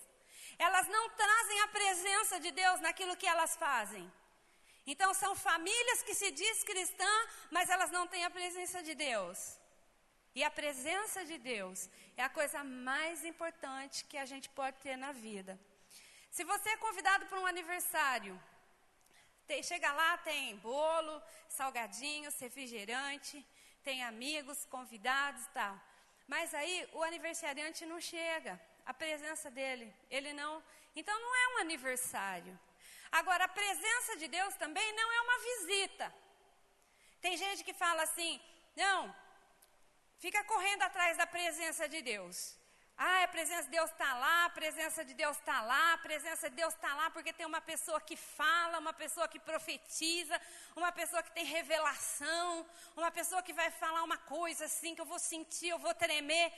[SPEAKER 5] Elas não trazem a presença de Deus naquilo que elas fazem. Então são famílias que se diz cristã, mas elas não têm a presença de Deus. E a presença de Deus é a coisa mais importante que a gente pode ter na vida. Se você é convidado para um aniversário, chega lá, tem bolo, salgadinhos, refrigerante, tem amigos, convidados e tal. Mas aí o aniversariante não chega, a presença dele, ele não... Então não é um aniversário. Agora, a presença de Deus também não é uma visita. Tem gente que fala assim, não, fica correndo atrás da presença de Deus. Ah, a presença de Deus está lá, a presença de Deus está lá, a presença de Deus está lá porque tem uma pessoa que fala, uma pessoa que profetiza, uma pessoa que tem revelação, uma pessoa que vai falar uma coisa assim que eu vou sentir, eu vou tremer.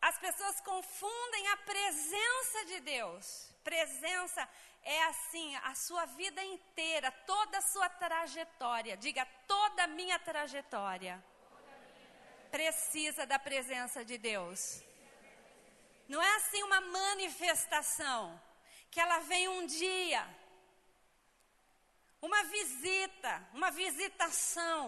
[SPEAKER 5] As pessoas confundem a presença de Deus. Presença é assim, a sua vida inteira, toda a sua trajetória. Diga, toda a minha trajetória precisa da presença de Deus. Não é assim uma manifestação, que ela vem um dia, uma visita, uma visitação.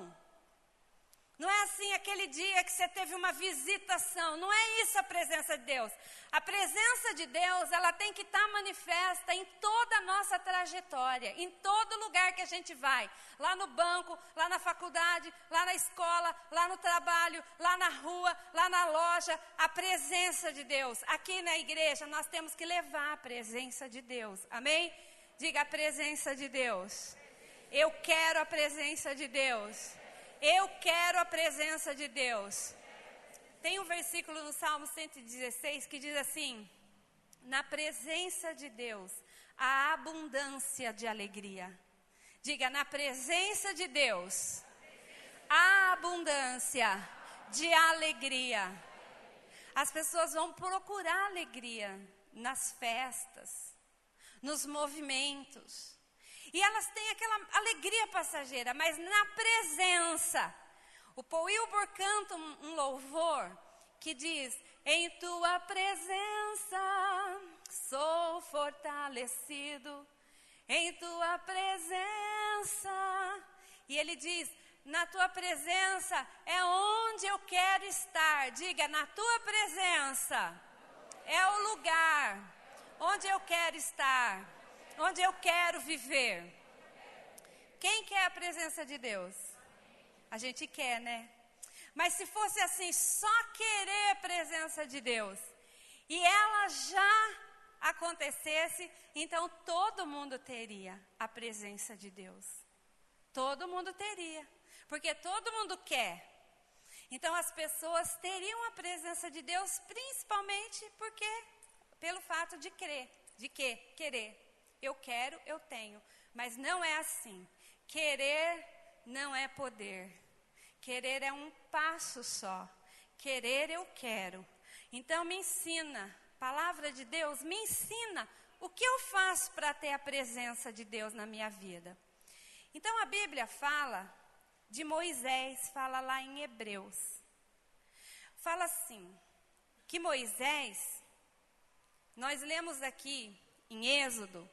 [SPEAKER 5] Não é assim aquele dia que você teve uma visitação, não é isso a presença de Deus. A presença de Deus, ela tem que estar manifesta em toda a nossa trajetória, em todo lugar que a gente vai. Lá no banco, lá na faculdade, lá na escola, lá no trabalho, lá na rua, lá na loja, a presença de Deus. Aqui na igreja nós temos que levar a presença de Deus, amém? Diga, a presença de Deus. Eu quero a presença de Deus. Eu quero a presença de Deus. Tem um versículo no Salmo 116 que diz assim: na presença de Deus há abundância de alegria. Diga, na presença de Deus há abundância de alegria. As pessoas vão procurar alegria nas festas, nos movimentos. E elas têm aquela alegria passageira, mas na presença. O Paul Wilbur canta um louvor que diz: em tua presença sou fortalecido, em tua presença. E ele diz: na tua presença é onde eu quero estar. Diga, na tua presença é o lugar onde eu quero estar, onde eu quero viver. Quem quer a presença de Deus? A gente quer, né? Mas se fosse assim, só querer a presença de Deus, e ela já acontecesse, então todo mundo teria a presença de Deus. Todo mundo teria, porque todo mundo quer. Então as pessoas teriam a presença de Deus, principalmente porque, pelo fato de crer. De quê? Querer. Eu quero, eu tenho. Mas não é assim. Querer não é poder. Querer é um passo só. Querer eu quero. Então me ensina, palavra de Deus, me ensina o que eu faço para ter a presença de Deus na minha vida. Então a Bíblia fala de Moisés, fala lá em Hebreus. Fala assim, que Moisés, nós lemos aqui em Êxodo,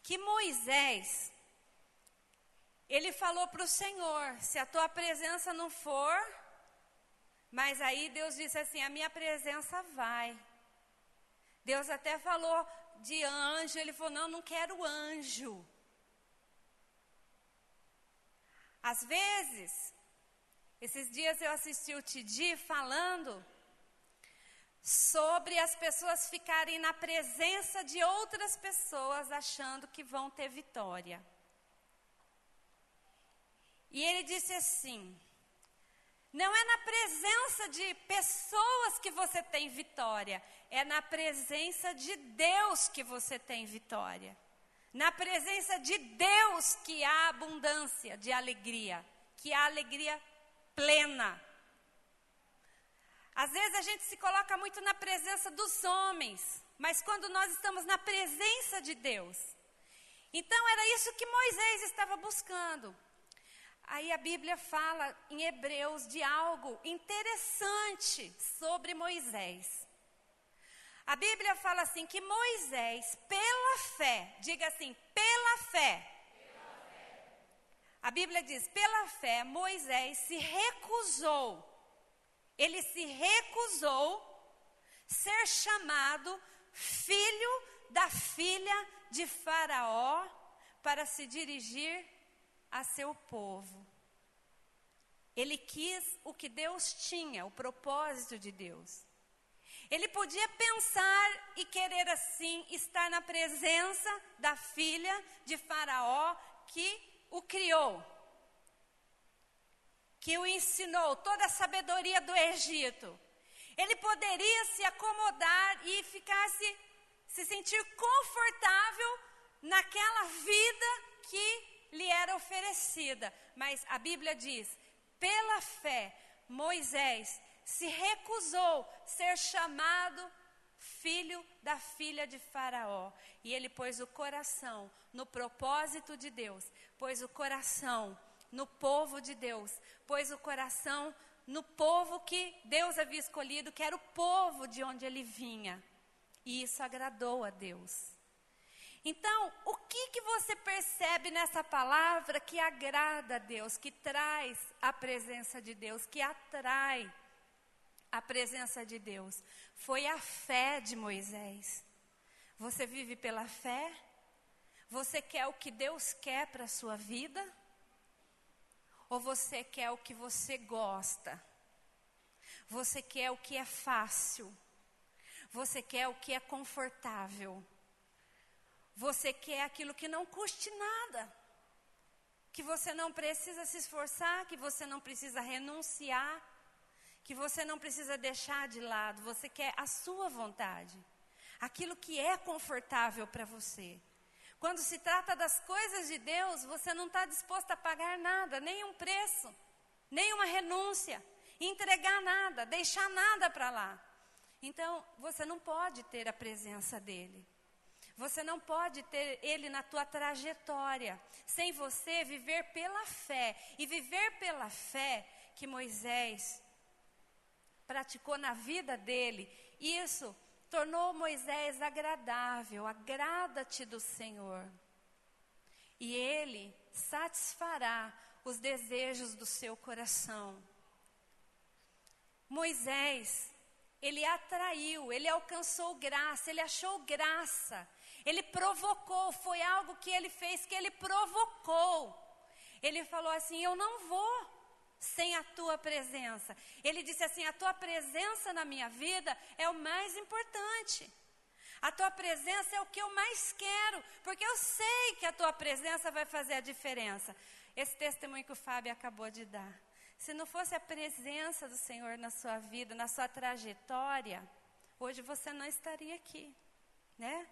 [SPEAKER 5] que Moisés, ele falou para o Senhor: se a tua presença não for, mas aí Deus disse assim: a minha presença vai. Deus até falou de anjo, ele falou: não, não quero anjo. Às vezes, esses dias eu assisti o Tidi falando sobre as pessoas ficarem na presença de outras pessoas achando que vão ter vitória. E ele disse assim: não é na presença de pessoas que você tem vitória, é na presença de Deus que você tem vitória. Na presença de Deus que há abundância de alegria, que há alegria plena. Às vezes a gente se coloca muito na presença dos homens, mas quando nós estamos na presença de Deus, Então era isso que Moisés estava buscando. Aí a Bíblia fala em Hebreus de algo interessante sobre Moisés. A Bíblia fala assim que Moisés, pela fé, diga assim, pela fé. A Bíblia diz, pela fé, Moisés ele se recusou ser chamado filho da filha de Faraó para se dirigir a seu povo. Ele quis o que Deus tinha, o propósito de Deus. Ele podia pensar e querer assim estar na presença da filha de Faraó que o criou, que o ensinou toda a sabedoria do Egito. Ele poderia se acomodar e se sentir confortável naquela vida que lhe era oferecida. Mas a Bíblia diz, pela fé, Moisés se recusou ser chamado filho da filha de Faraó. E ele pôs o coração no propósito de Deus, pôs o coração no povo de Deus, pôs o coração no povo que Deus havia escolhido, que era o povo de onde ele vinha. E isso agradou a Deus. Então, o que você percebe nessa palavra que agrada a Deus, que traz a presença de Deus, que atrai a presença de Deus? Foi a fé de Moisés. Você vive pela fé? Você quer o que Deus quer para a sua vida? Ou você quer o que você gosta? Você quer o que é fácil? Você quer o que é confortável? Você quer aquilo que não custe nada? Que você não precisa se esforçar, que você não precisa renunciar, que você não precisa deixar de lado. Você quer a sua vontade, aquilo que é confortável para você. Quando se trata das coisas de Deus, você não está disposto a pagar nada, nenhum preço, nenhuma renúncia, entregar nada, deixar nada para lá. Então, você não pode ter a presença dele. Você não pode ter ele na tua trajetória, sem você viver pela fé. E viver pela fé que Moisés praticou na vida dele, isso tornou Moisés agradável. Agrada-te do Senhor, e ele satisfará os desejos do seu coração. Moisés, ele atraiu, ele alcançou graça, ele achou graça. Ele provocou, foi algo que ele fez, que ele provocou. Ele falou assim, eu não vou sem a tua presença. Ele disse assim, a tua presença na minha vida é o mais importante. A tua presença é o que eu mais quero, porque eu sei que a tua presença vai fazer a diferença. Esse testemunho que o Fábio acabou de dar. Se não fosse a presença do Senhor na sua vida, na sua trajetória, hoje você não estaria aqui, né?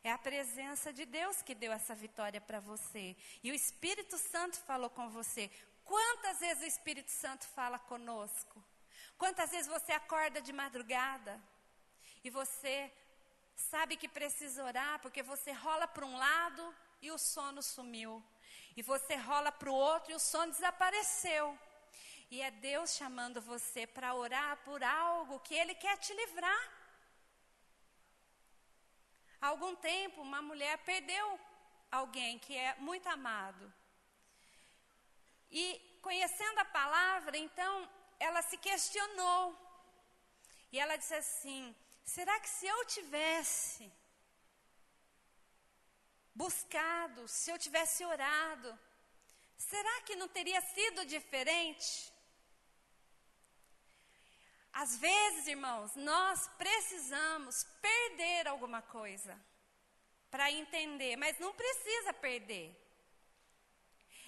[SPEAKER 5] É a presença de Deus que deu essa vitória para você. E o Espírito Santo falou com você. Quantas vezes o Espírito Santo fala conosco? Quantas vezes você acorda de madrugada e você sabe que precisa orar, porque você rola para um lado e o sono sumiu. E você rola para o outro e o sono desapareceu. E é Deus chamando você para orar por algo que Ele quer te livrar. Há algum tempo, uma mulher perdeu alguém que é muito amado. E conhecendo a palavra, então, ela se questionou. E ela disse assim, será que se eu tivesse buscado, se eu tivesse orado, será que não teria sido diferente? Às vezes, irmãos, nós precisamos perder alguma coisa para entender, mas não precisa perder.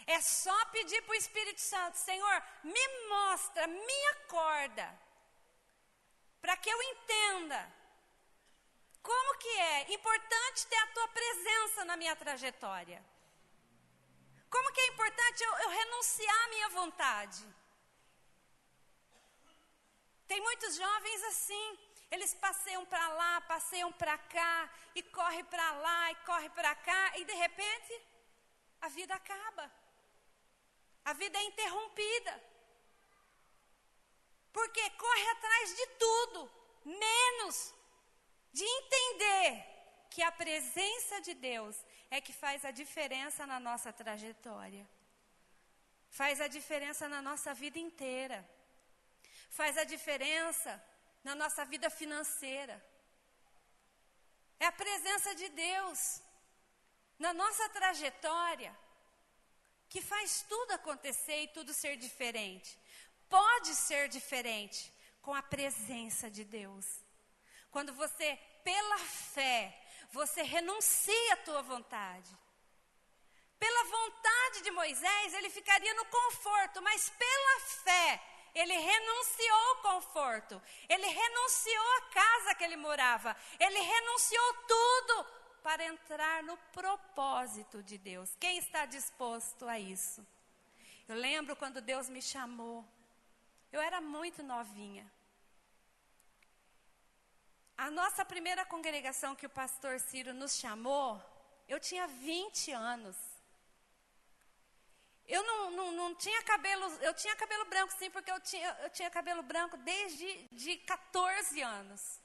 [SPEAKER 5] É só pedir para o Espírito Santo, Senhor, me mostra, me acorda, para que eu entenda como que é importante ter a tua presença na minha trajetória. Como que é importante eu renunciar à minha vontade. Tem muitos jovens assim, Eles passeiam para lá, passeiam para cá, e corre para lá, e corre para cá, e de repente, a vida acaba. A vida é interrompida. Porque corre atrás de tudo, menos de entender que a presença de Deus é que faz a diferença na nossa trajetória. Faz a diferença na nossa vida inteira. Faz a diferença na nossa vida financeira. É a presença de Deus na nossa trajetória que faz tudo acontecer e tudo ser diferente. Pode ser diferente com a presença de Deus. Quando você, pela fé, você renuncia à tua vontade. Pela vontade de Moisés, ele ficaria no conforto, mas pela fé, ele renunciou ao conforto. Ele renunciou à casa que ele morava. Ele renunciou tudo para entrar no propósito de Deus. Quem está disposto a isso? Eu lembro quando Deus me chamou. Eu era muito novinha. A nossa primeira congregação que o pastor Ciro nos chamou, eu tinha 20 anos. Eu não tinha cabelo, eu tinha cabelo branco sim, porque eu tinha cabelo branco desde 14 anos.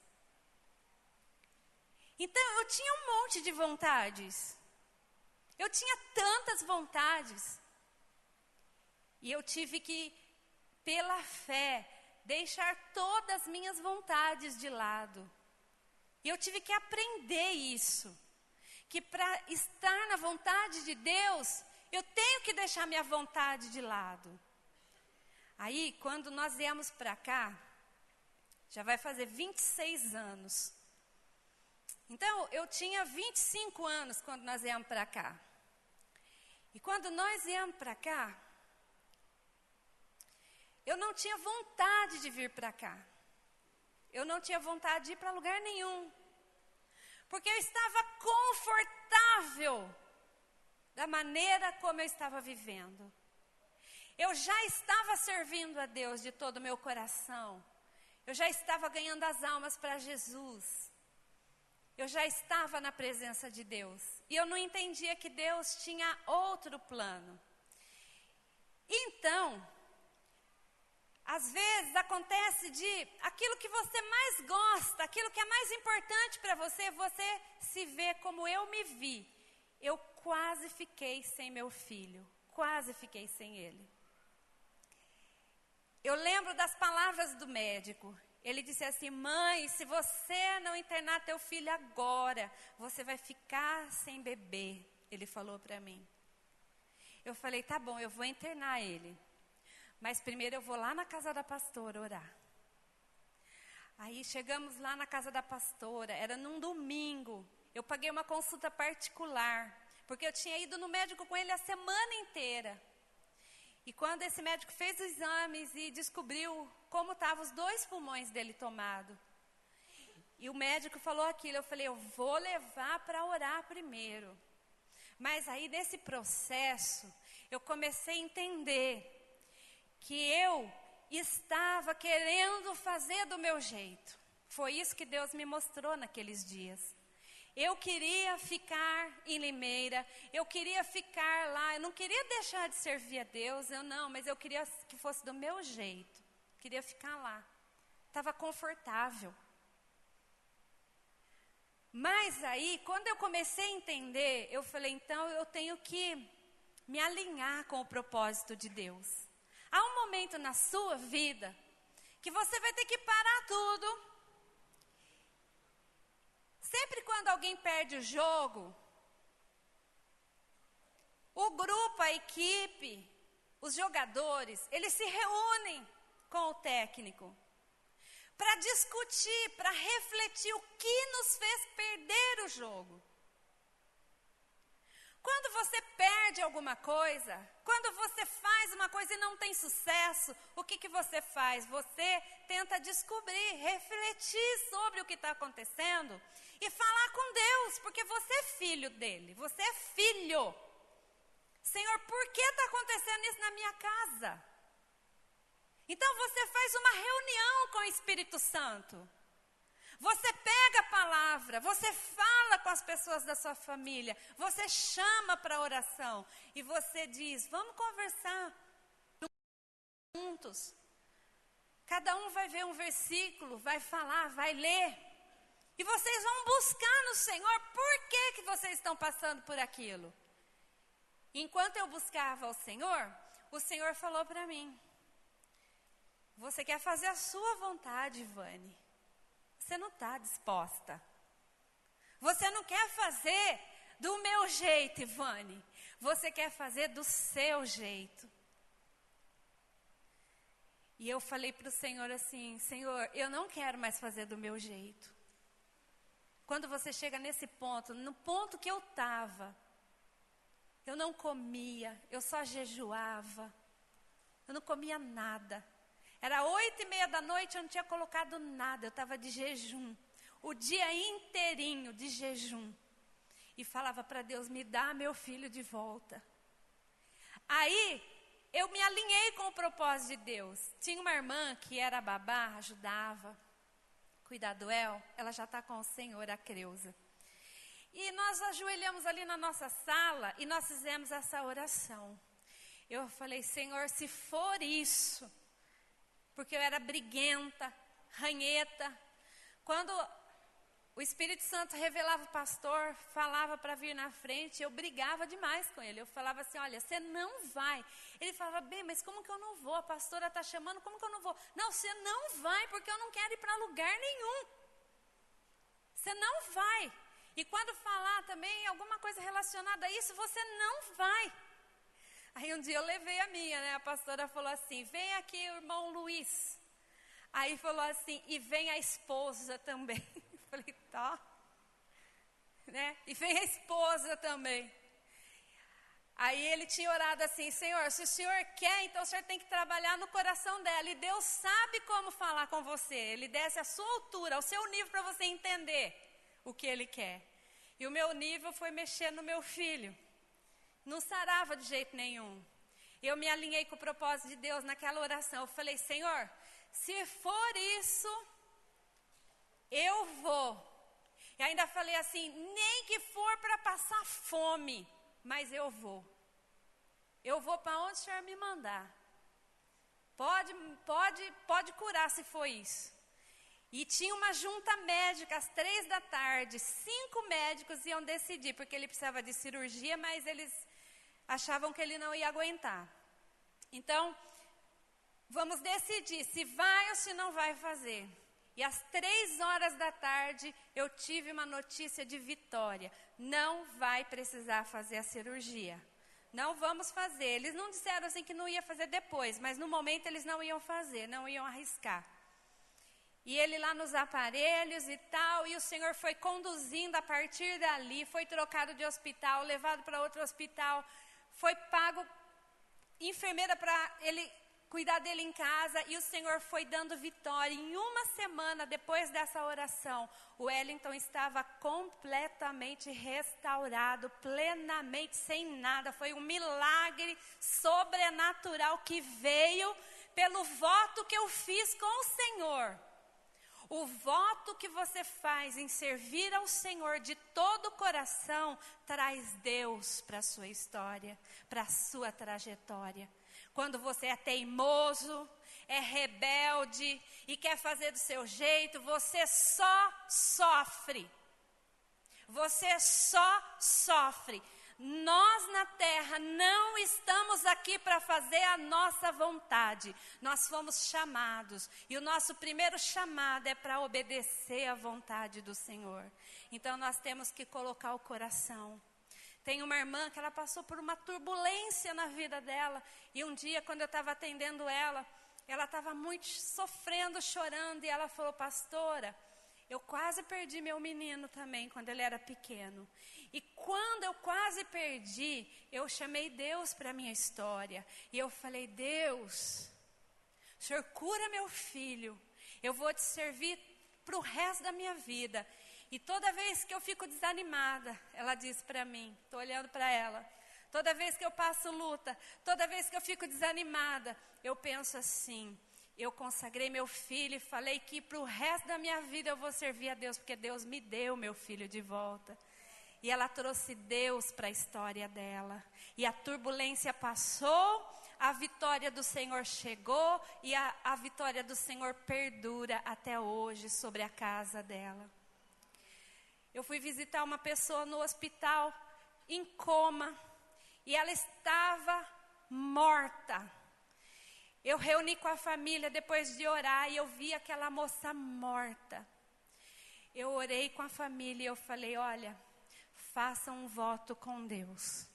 [SPEAKER 5] Então eu tinha um monte de vontades. Eu tinha tantas vontades. E eu tive que, pela fé, deixar todas as minhas vontades de lado. E eu tive que aprender isso. Que para estar na vontade de Deus, eu tenho que deixar minha vontade de lado. Aí, quando nós viemos para cá, já vai fazer 26 anos. Então, eu tinha 25 anos quando nós viemos para cá. E quando nós viemos para cá, eu não tinha vontade de vir para cá. Eu não tinha vontade de ir para lugar nenhum. Porque eu estava confortável da maneira como eu estava vivendo. Eu já estava servindo a Deus de todo o meu coração. Eu já estava ganhando as almas para Jesus. Eu já estava na presença de Deus. E eu não entendia que Deus tinha outro plano. Então, às vezes acontece de aquilo que você mais gosta, aquilo que é mais importante para você, você se vê como eu me vi. Eu quase fiquei sem meu filho, quase fiquei sem ele. Eu lembro das palavras do médico. Ele disse assim: mãe, se você não internar teu filho agora, você vai ficar sem bebê. Ele falou para mim. Eu falei, tá bom, eu vou internar ele. Mas primeiro eu vou lá na casa da pastora orar. Aí chegamos lá na casa da pastora, era num domingo. Eu paguei uma consulta particular, porque eu tinha ido no médico com ele a semana inteira. E quando esse médico fez os exames e descobriu como estavam os 2 pulmões dele tomados. E o médico falou aquilo, eu falei, eu vou levar para orar primeiro. Mas aí nesse processo, eu comecei a entender que eu estava querendo fazer do meu jeito. Foi isso que Deus me mostrou naqueles dias. Eu queria ficar em Limeira, eu queria ficar lá, eu não queria deixar de servir a Deus, mas eu queria que fosse do meu jeito. Queria ficar lá. Estava confortável. Mas aí, quando eu comecei a entender, eu falei, então eu tenho que me alinhar com o propósito de Deus. Há um momento na sua vida que você vai ter que parar tudo. Sempre quando alguém perde o jogo, o grupo, a equipe, os jogadores, eles se reúnem com o técnico para discutir, para refletir o que nos fez perder o jogo. Quando você perde alguma coisa, quando você faz uma coisa e não tem sucesso, o que você faz? Você tenta descobrir, refletir sobre o que está acontecendo e falar com Deus, porque você é filho dele, você é filho. Senhor, por que está acontecendo isso na minha casa? Então você faz uma reunião com o Espírito Santo. Você pega a palavra, você fala com as pessoas da sua família, você chama para oração e você diz, vamos conversar juntos. Cada um vai ver um versículo, vai falar, vai ler. E vocês vão buscar no Senhor por que vocês estão passando por aquilo. Enquanto eu buscava o Senhor falou para mim, você quer fazer a sua vontade, Vani. Você não está disposta. Você não quer fazer do meu jeito, Ivane. Você quer fazer do seu jeito. E eu falei para o Senhor assim, Senhor, eu não quero mais fazer do meu jeito. Quando você chega nesse ponto, no ponto que eu estava, eu não comia, eu só jejuava, eu não comia nada. Era 8:30 da noite, eu não tinha colocado nada, eu estava de jejum. O dia inteirinho de jejum. E falava para Deus, me dá meu filho de volta. Aí, eu me alinhei com o propósito de Deus. Tinha uma irmã que era babá, ajudava, cuidar do El, ela já está com o Senhor, a Creuza. E nós ajoelhamos ali na nossa sala e nós fizemos essa oração. Eu falei, Senhor, se for isso, porque eu era briguenta, ranheta, quando o Espírito Santo revelava o pastor, falava para vir na frente, eu brigava demais com ele. Eu falava assim, olha, você não vai. Ele falava, bem, mas como que eu não vou? A pastora está chamando, como que eu não vou? Não, você não vai, porque eu não quero ir para lugar nenhum. Você não vai. E quando falar também alguma coisa relacionada a isso, você não vai. Aí um dia eu levei a minha, né? A pastora falou assim, vem aqui o irmão Luiz. Aí falou assim, e vem a esposa também. Eu falei, tá. Né? E vem a esposa também. Aí ele tinha orado assim, Senhor, se o Senhor quer, então o Senhor tem que trabalhar no coração dela. E Deus sabe como falar com você. Ele desce à sua altura, ao seu nível, para você entender o que Ele quer. E o meu nível foi mexer no meu filho. Não sarava de jeito nenhum. Eu me alinhei com o propósito de Deus naquela oração. Eu falei, Senhor, se for isso, eu vou. E ainda falei assim, nem que for para passar fome, mas eu vou. Eu vou para onde o Senhor me mandar. Pode curar se for isso. E tinha uma junta médica às 15h, 5 médicos iam decidir, porque ele precisava de cirurgia, mas eles achavam que ele não ia aguentar. Então, vamos decidir se vai ou se não vai fazer. E às 15h eu tive uma notícia de vitória. Não vai precisar fazer a cirurgia. Não vamos fazer. Eles não disseram assim que não ia fazer depois, mas no momento eles não iam fazer, não iam arriscar. E ele lá nos aparelhos e tal, e o Senhor foi conduzindo a partir dali, foi trocado de hospital, levado para outro hospital, foi pago enfermeira para ele cuidar dele em casa, e o Senhor foi dando vitória. Em uma semana depois dessa oração, o Wellington estava completamente restaurado, plenamente, sem nada. Foi um milagre sobrenatural que veio pelo voto que eu fiz com o Senhor. O voto que você faz em servir ao Senhor de todo o coração traz Deus para a sua história, para a sua trajetória. Quando você é teimoso, é rebelde e quer fazer do seu jeito, você só sofre. Você só sofre. Nós na terra não estamos aqui para fazer a nossa vontade. Nós fomos chamados. E o nosso primeiro chamado é para obedecer à vontade do Senhor. Então nós temos que colocar o coração. Tem uma irmã que ela passou por uma turbulência na vida dela. E um dia, quando eu estava atendendo ela estava muito sofrendo, chorando. E ela falou, pastora, eu quase perdi meu menino também, quando ele era pequeno. E quando eu quase perdi, eu chamei Deus para a minha história. E eu falei, Deus, o Senhor cura meu filho. Eu vou te servir para o resto da minha vida. E toda vez que eu fico desanimada, ela disse para mim, estou olhando para ela. Toda vez que eu passo luta, toda vez que eu fico desanimada, eu penso assim, eu consagrei meu filho e falei que para o resto da minha vida eu vou servir a Deus, porque Deus me deu meu filho de volta. E ela trouxe Deus para a história dela. E a turbulência passou, a vitória do Senhor chegou e a vitória do Senhor perdura até hoje sobre a casa dela. Eu fui visitar uma pessoa no hospital, em coma, e ela estava morta. Eu reuni com a família depois de orar e eu vi aquela moça morta. Eu orei com a família e eu falei, olha, faça um voto com Deus.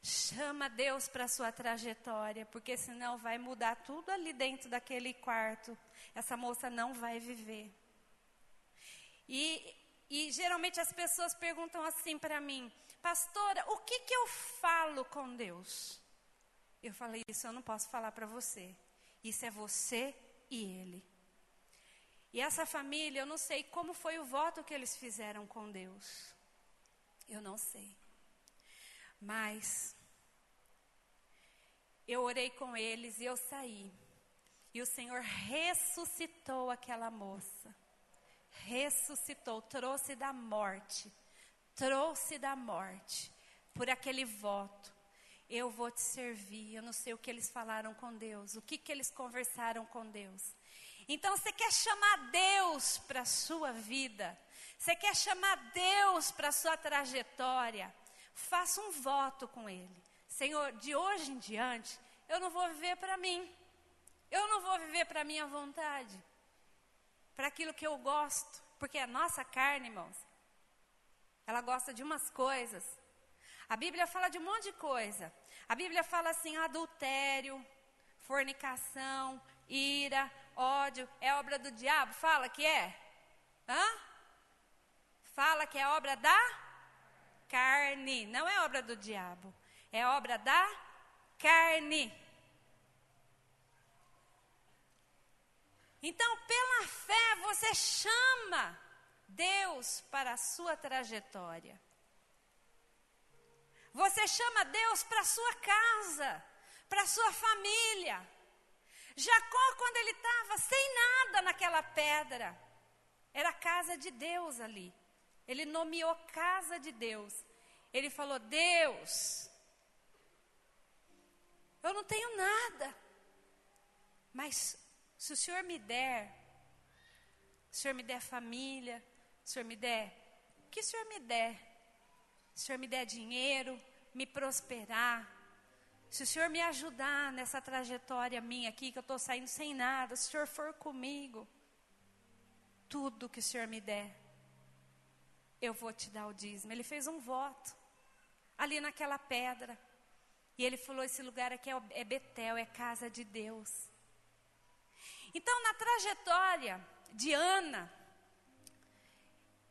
[SPEAKER 5] Chama Deus para a sua trajetória, porque senão vai mudar tudo ali dentro daquele quarto. Essa moça não vai viver. E geralmente as pessoas perguntam assim para mim, pastora, o que eu falo com Deus? Eu falei, isso eu não posso falar para você. Isso é você e Ele. E essa família, eu não sei como foi o voto que eles fizeram com Deus. Eu não sei. Mas eu orei com eles e eu saí. E o Senhor ressuscitou aquela moça. Ressuscitou, trouxe da morte. Por aquele voto. Eu vou te servir. Eu não sei o que eles falaram com Deus. O que eles conversaram com Deus. Então você quer chamar Deus para a sua vida. Você quer chamar Deus para a sua trajetória. Faça um voto com Ele. Senhor, de hoje em diante, eu não vou viver para mim. Eu não vou viver para a minha vontade. Para aquilo que eu gosto. Porque a nossa carne, irmãos, ela gosta de umas coisas. A Bíblia fala de um monte de coisa. A Bíblia fala assim, adultério, fornicação, ira, ódio. É obra do diabo? Fala que é? Fala que é obra da carne. Não é obra do diabo. É obra da carne. Então, pela fé, você chama Deus para a sua trajetória. Você chama Deus para a sua casa, para a sua família. Jacó, quando ele estava sem nada naquela pedra, era a casa de Deus ali. Ele nomeou casa de Deus. Ele falou, Deus, eu não tenho nada, mas se o Senhor me der família, o Senhor me der, o que o Senhor me der? Se o Senhor me der dinheiro, me prosperar, se o Senhor me ajudar nessa trajetória minha aqui, que eu estou saindo sem nada, se o Senhor for comigo, tudo que o Senhor me der, eu vou te dar o dízimo. Ele fez um voto, ali naquela pedra, e ele falou, esse lugar aqui é Betel, é casa de Deus. Então, na trajetória de Ana,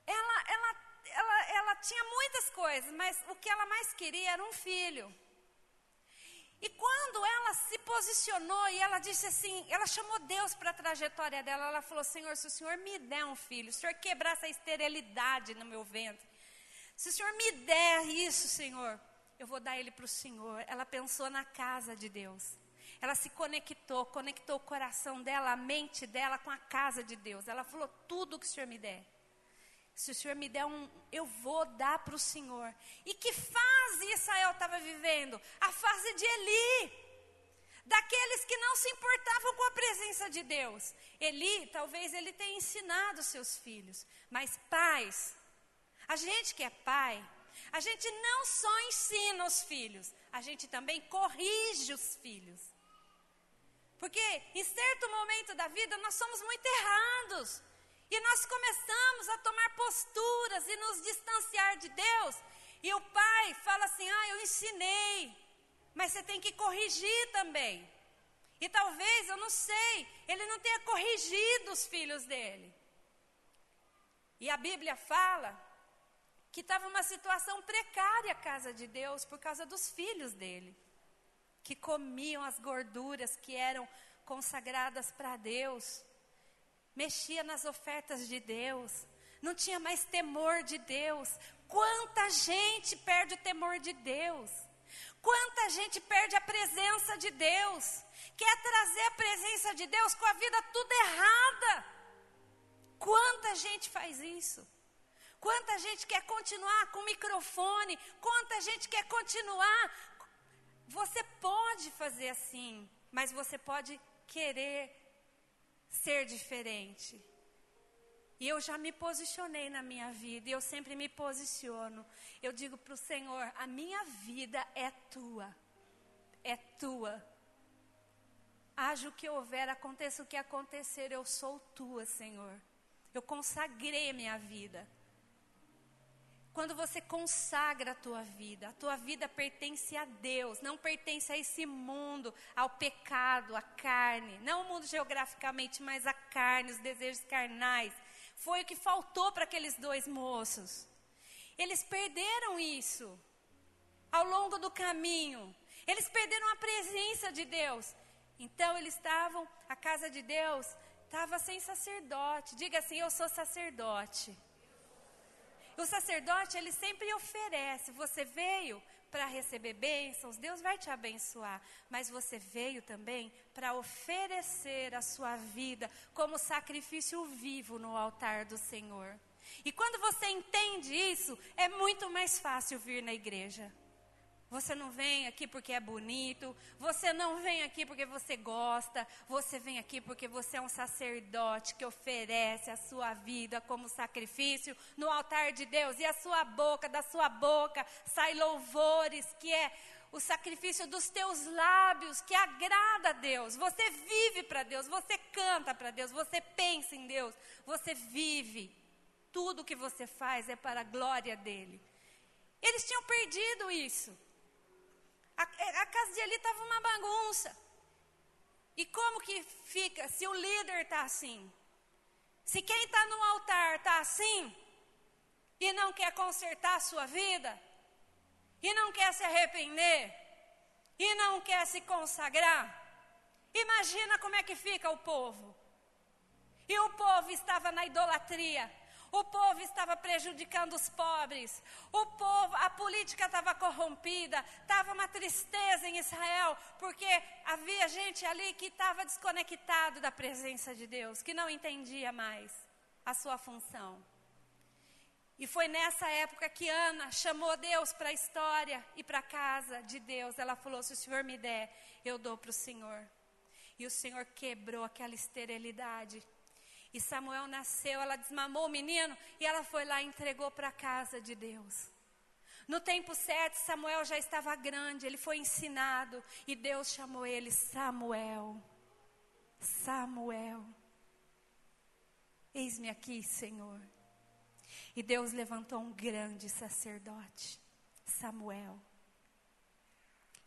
[SPEAKER 5] ela tinha muitas coisas, mas o que ela mais queria era um filho. E quando ela se posicionou e ela disse assim, ela chamou Deus para a trajetória dela, ela falou, Senhor, se o Senhor me der um filho, se o Senhor quebrar essa esterilidade no meu ventre, se o Senhor me der isso, Senhor, eu vou dar ele para o Senhor. Ela pensou na casa de Deus. Ela se conectou o coração dela, a mente dela com a casa de Deus. Ela falou, tudo que o Senhor me der. Se o Senhor me der eu vou dar para o Senhor. E que fase Israel estava vivendo? A fase de Eli. Daqueles que não se importavam com a presença de Deus. Eli, talvez ele tenha ensinado seus filhos. Mas pais, a gente que é pai, a gente não só ensina os filhos, a gente também corrige os filhos. Porque em certo momento da vida nós somos muito errados. E nós começamos a tomar posturas e nos distanciar de Deus. E o pai fala assim, eu ensinei, mas você tem que corrigir também. E talvez, eu não sei, ele não tenha corrigido os filhos dele. E a Bíblia fala que estava uma situação precária a casa de Deus por causa dos filhos dele. Que comiam as gorduras que eram consagradas para Deus. Mexia nas ofertas de Deus, não tinha mais temor de Deus. Quanta gente perde o temor de Deus? Quanta gente perde a presença de Deus, quer trazer a presença de Deus com a vida tudo errada. Quanta gente faz isso? Quanta gente quer continuar com o microfone? Quanta gente quer continuar? Você pode fazer assim, mas você pode querer ser diferente. E eu já me posicionei na minha vida, e eu sempre me posiciono. Eu digo para o Senhor, a minha vida é tua. É tua. Haja o que houver, aconteça o que acontecer, eu sou tua, Senhor. Eu consagrei a minha vida. Quando você consagra a tua vida pertence a Deus, não pertence a esse mundo, ao pecado, à carne. Não o mundo geograficamente, mas a carne, os desejos carnais. Foi o que faltou para aqueles 2 moços. Eles perderam isso ao longo do caminho. Eles perderam a presença de Deus. Então eles estavam, a casa de Deus estava sem sacerdote. Diga assim, eu sou sacerdote. O sacerdote, ele sempre oferece. Você veio para receber bênçãos, Deus vai te abençoar. Mas você veio também para oferecer a sua vida como sacrifício vivo no altar do Senhor. E quando você entende isso, é muito mais fácil vir na igreja. Você não vem aqui porque é bonito, você não vem aqui porque você gosta, você vem aqui porque você é um sacerdote que oferece a sua vida como sacrifício no altar de Deus. E a sua boca, da sua boca, sai louvores, que é o sacrifício dos teus lábios, que agrada a Deus. Você vive para Deus, você canta para Deus, você pensa em Deus, você vive. Tudo que você faz é para a glória dEle. Eles tinham perdido isso. A casa de Eli estava uma bagunça. E como que fica se o líder está assim? Se quem está no altar está assim, e não quer consertar a sua vida, e não quer se arrepender, e não quer se consagrar, imagina como é que fica o povo. E o povo estava na idolatria. O povo estava prejudicando os pobres. O povo, a política estava corrompida. Estava uma tristeza em Israel, porque havia gente ali que estava desconectado da presença de Deus, que não entendia mais a sua função. E foi nessa época que Ana chamou Deus para a história e para a casa de Deus. Ela falou, se o Senhor me der, eu dou para o Senhor. E o Senhor quebrou aquela esterilidade. E Samuel nasceu, ela desmamou o menino e ela foi lá e entregou para a casa de Deus. No tempo certo, Samuel já estava grande, ele foi ensinado e Deus chamou ele Samuel. Samuel, eis-me aqui, Senhor. E Deus levantou um grande sacerdote, Samuel.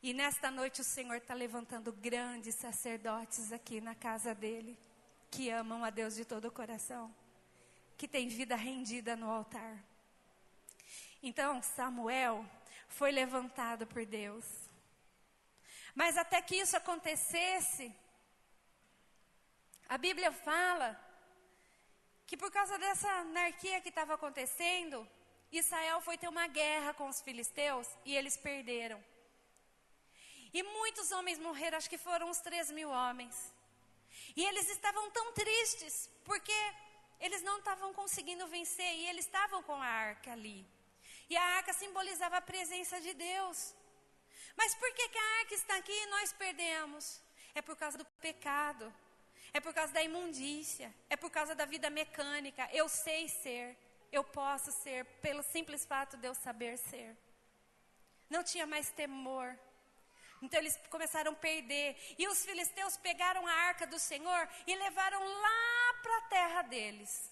[SPEAKER 5] E nesta noite o Senhor está levantando grandes sacerdotes aqui na casa dele, que amam a Deus de todo o coração, que tem vida rendida no altar. Então Samuel foi levantado por Deus. Mas até que isso acontecesse, a Bíblia fala que por causa dessa anarquia que estava acontecendo, Israel foi ter uma guerra com os filisteus e eles perderam. E muitos homens morreram, acho que foram uns 3.000 homens. E eles estavam tão tristes, porque eles não estavam conseguindo vencer, e eles estavam com a arca ali. E a arca simbolizava a presença de Deus. Mas por que a arca está aqui e nós perdemos? É por causa do pecado, é por causa da imundícia, é por causa da vida mecânica. Eu sei ser, eu posso ser, pelo simples fato de eu saber ser. Não tinha mais temor. Então eles começaram a perder. E os filisteus pegaram a arca do Senhor e levaram lá para a terra deles.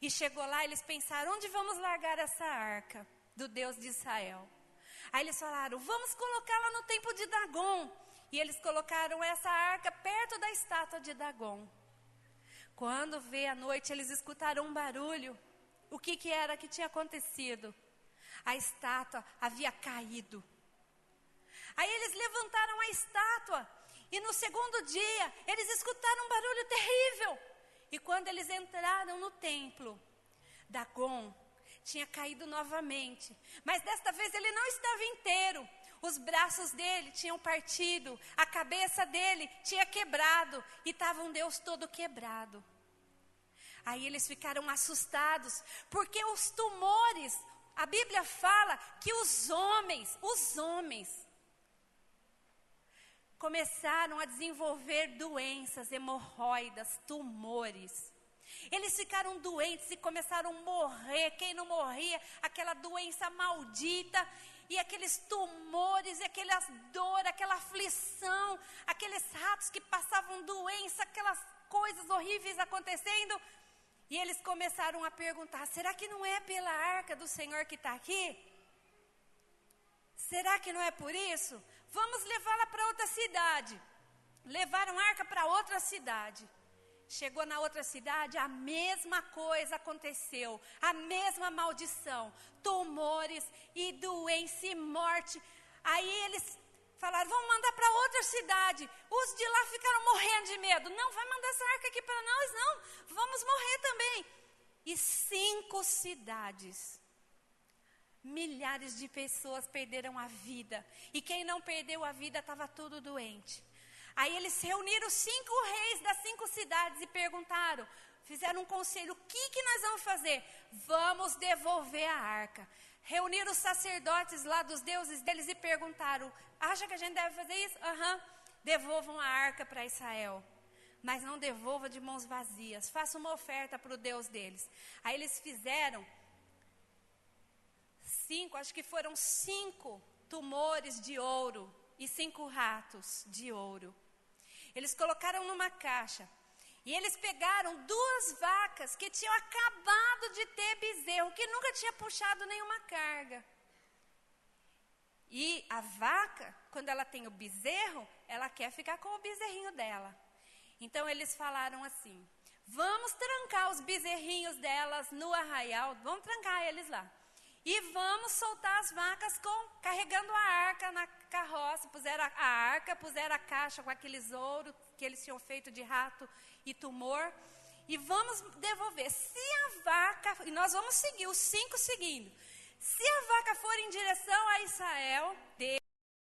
[SPEAKER 5] E chegou lá, eles pensaram, onde vamos largar essa arca do Deus de Israel? Aí eles falaram, vamos colocá-la no templo de Dagon. E eles colocaram essa arca perto da estátua de Dagon. Quando veio a noite, eles escutaram um barulho. O que era que tinha acontecido? A estátua havia caído. Aí eles levantaram a estátua e no segundo dia eles escutaram um barulho terrível. E quando eles entraram no templo, Dagon tinha caído novamente. Mas desta vez ele não estava inteiro. Os braços dele tinham partido, a cabeça dele tinha quebrado e estava um Deus todo quebrado. Aí eles ficaram assustados, porque os tumores, a Bíblia fala que os homens começaram a desenvolver doenças, hemorroidas, tumores. Eles ficaram doentes e começaram a morrer. Quem não morria, aquela doença maldita, e aqueles tumores, e aquelas dor, aquela aflição, aqueles ratos que passavam doença, aquelas coisas horríveis acontecendo. E eles começaram a perguntar: será que não é pela arca do Senhor que está aqui? Será que não é por isso? Vamos levá-la para outra cidade. Levaram a arca para outra cidade. Chegou na outra cidade, a mesma coisa aconteceu. A mesma maldição. Tumores e doença e morte. Aí eles falaram: vamos mandar para outra cidade. Os de lá ficaram morrendo de medo. Não, vai mandar essa arca aqui para nós, não. Vamos morrer também. E 5 cidades. Milhares de pessoas perderam a vida. E quem não perdeu a vida estava tudo doente. Aí eles reuniram 5 reis das 5 cidades e perguntaram, fizeram um conselho: o que nós vamos fazer? Vamos devolver a arca. Reuniram os sacerdotes lá dos deuses deles e perguntaram: acha que a gente deve fazer isso? Devolvam a arca para Israel. Mas não devolva de mãos vazias. Faça uma oferta para o Deus deles. Aí eles fizeram 5 tumores de ouro e 5 ratos de ouro. Eles colocaram numa caixa. E eles pegaram 2 vacas que tinham acabado de ter bezerro, que nunca tinha puxado nenhuma carga. E a vaca, quando ela tem o bezerro, ela quer ficar com o bezerrinho dela. Então eles falaram assim: vamos trancar os bezerrinhos delas no arraial, vamos trancar eles lá. E vamos soltar as vacas carregando a arca na carroça. Puseram a arca, puseram a caixa com aqueles ouros que eles tinham feito de rato e tumor. E vamos devolver. Se a vaca, e nós vamos seguir, os 5 seguindo. Se a vaca for em direção a Israel,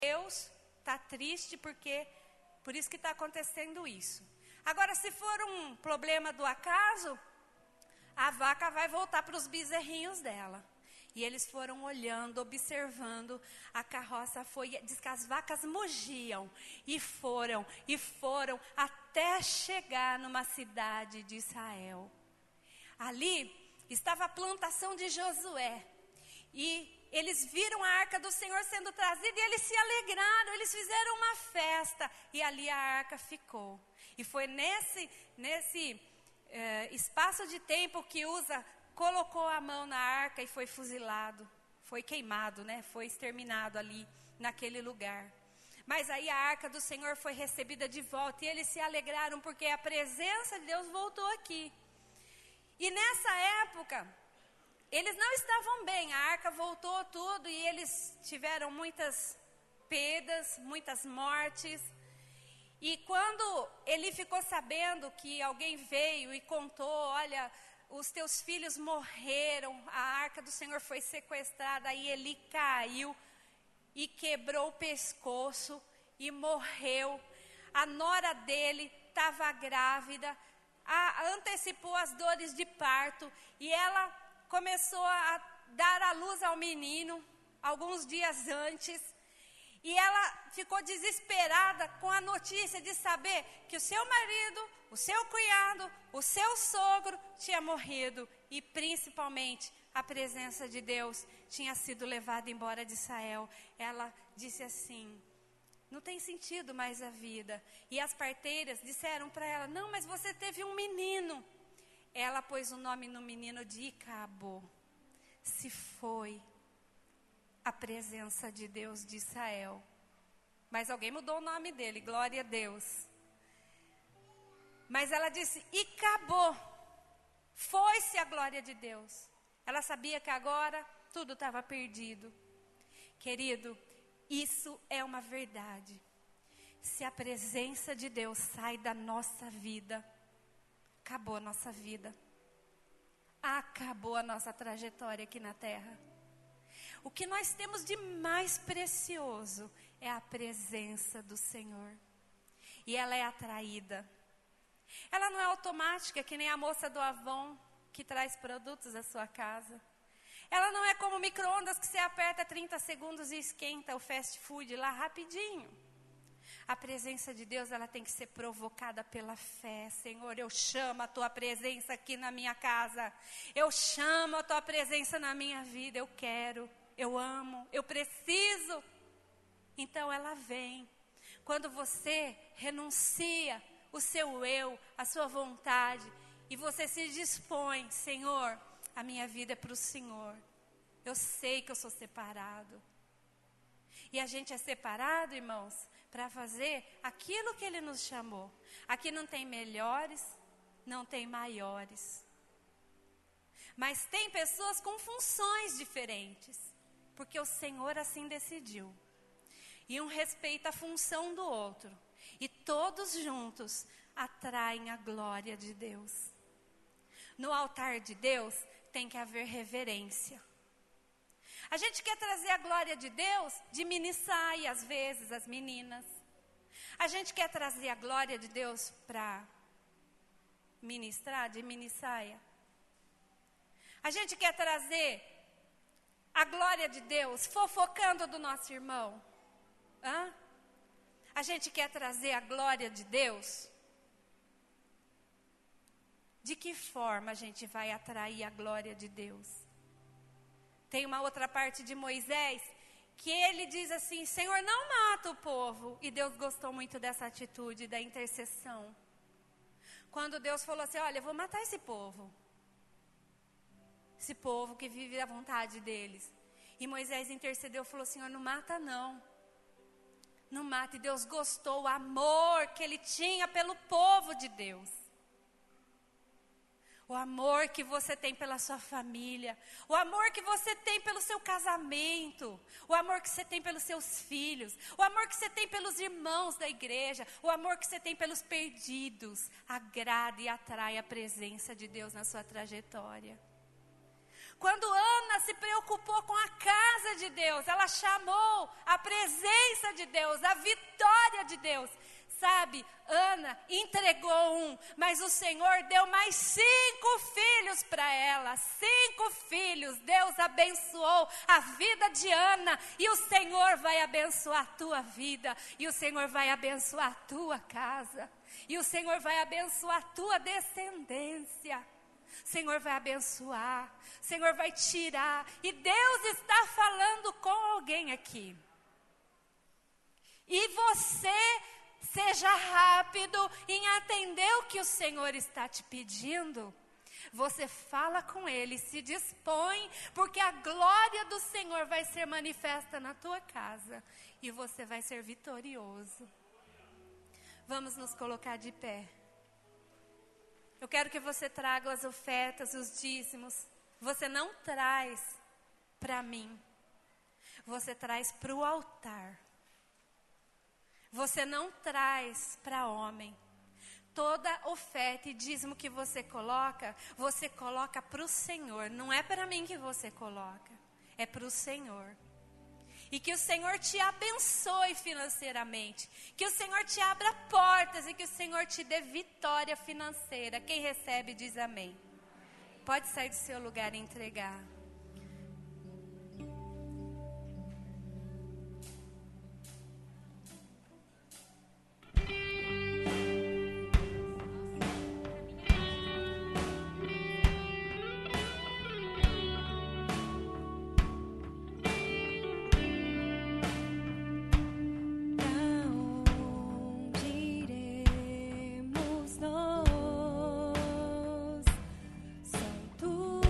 [SPEAKER 5] Deus está triste por isso que está acontecendo isso. Agora, se for um problema do acaso, a vaca vai voltar para os bezerrinhos dela. E eles foram olhando, observando, a carroça diz que as vacas mugiam, e foram, até chegar numa cidade de Israel. Ali estava a plantação de Josué, e eles viram a arca do Senhor sendo trazida, e eles se alegraram, eles fizeram uma festa, e ali a arca ficou. E foi nesse espaço de tempo que Uza colocou a mão na arca e foi fuzilado, foi queimado, foi exterminado ali naquele lugar. Mas aí a arca do Senhor foi recebida de volta e eles se alegraram porque a presença de Deus voltou aqui. E nessa época, eles não estavam bem, a arca voltou tudo e eles tiveram muitas perdas, muitas mortes. E quando ele ficou sabendo que alguém veio e contou: olha, os teus filhos morreram, a arca do Senhor foi sequestrada, aí ele caiu e quebrou o pescoço e morreu. A nora dele estava grávida, antecipou as dores de parto e ela começou a dar à luz ao menino alguns dias antes. E ela ficou desesperada com a notícia de saber que o seu marido, o seu cunhado, o seu sogro tinha morrido. E principalmente a presença de Deus tinha sido levada embora de Israel. Ela disse assim: não tem sentido mais a vida. E as parteiras disseram para ela: não, mas você teve um menino. Ela pôs o nome no menino de Icabo. Se foi a presença de Deus de Israel. Mas alguém mudou o nome dele, glória a Deus. Mas ela disse: e acabou. Foi-se a glória de Deus. Ela sabia que agora tudo estava perdido. Querido, isso é uma verdade. Se a presença de Deus sai da nossa vida, acabou a nossa vida. Acabou a nossa trajetória aqui na terra. o que nós temos de mais precioso é a presença do Senhor. E ela é atraída. Ela não é automática, que nem a moça do Avon, que traz produtos à sua casa. Ela não é como o micro-ondas que você aperta 30 segundos e esquenta o fast food lá rapidinho. A presença de Deus, ela tem que ser provocada pela fé. Senhor, eu chamo a tua presença aqui na minha casa. Eu chamo a tua presença na minha vida. Eu quero, eu amo, eu preciso. Então ela vem. Quando você renuncia o seu eu, a sua vontade, e você se dispõe, Senhor, a minha vida é para o Senhor. Eu sei que eu sou separado. E a gente é separado, irmãos, para fazer aquilo que Ele nos chamou. Aqui não tem melhores, não tem maiores. Mas tem pessoas com funções diferentes, porque o Senhor assim decidiu. E um respeita a função do outro. E todos juntos atraem a glória de Deus. No altar de Deus tem que haver reverência. A gente quer trazer a glória de Deus de mini-saia, às vezes, as meninas. A gente quer trazer a glória de Deus para ministrar de mini-saia. A gente quer trazer a glória de Deus fofocando do nosso irmão. A gente quer trazer a glória de Deus. De que forma a gente vai atrair a glória de Deus? Tem uma outra parte de Moisés que ele diz assim: Senhor, não mata o povo. E Deus gostou muito dessa atitude da intercessão. Quando Deus falou assim: olha, eu vou matar esse povo. Esse povo que vive à vontade deles. E Moisés intercedeu e falou: Senhor, não mata não. Não mata. E Deus gostou o amor que ele tinha pelo povo de Deus. O amor que você tem pela sua família. O amor que você tem pelo seu casamento. O amor que você tem pelos seus filhos. O amor que você tem pelos irmãos da igreja. O amor que você tem pelos perdidos. Agrada e atrai a presença de Deus na sua trajetória. Quando Ana se preocupou com a casa de Deus, ela chamou a presença de Deus, a vitória de Deus. Sabe, Ana entregou um, mas o Senhor deu mais 5 filhos para ela. 5 filhos, Deus abençoou a vida de Ana. E o Senhor vai abençoar a tua vida. E o Senhor vai abençoar a tua casa. E o Senhor vai abençoar a tua descendência. O Senhor vai abençoar. O Senhor vai tirar. E Deus está falando com alguém aqui. E você... seja rápido em atender o que o Senhor está te pedindo. Você fala com Ele, se dispõe, porque a glória do Senhor vai ser manifesta na tua casa. E você vai ser vitorioso. Vamos nos colocar de pé. Eu quero que você traga as ofertas, os dízimos. Você não traz para mim. Você traz para o altar. Você não traz para homem. Toda oferta e dízimo que você coloca para o Senhor. Não é para mim que você coloca, é para o Senhor. E que o Senhor te abençoe financeiramente. Que o Senhor te abra portas e que o Senhor te dê vitória financeira. Quem recebe diz amém. Pode sair do seu lugar e entregar.
[SPEAKER 3] Nós, Santo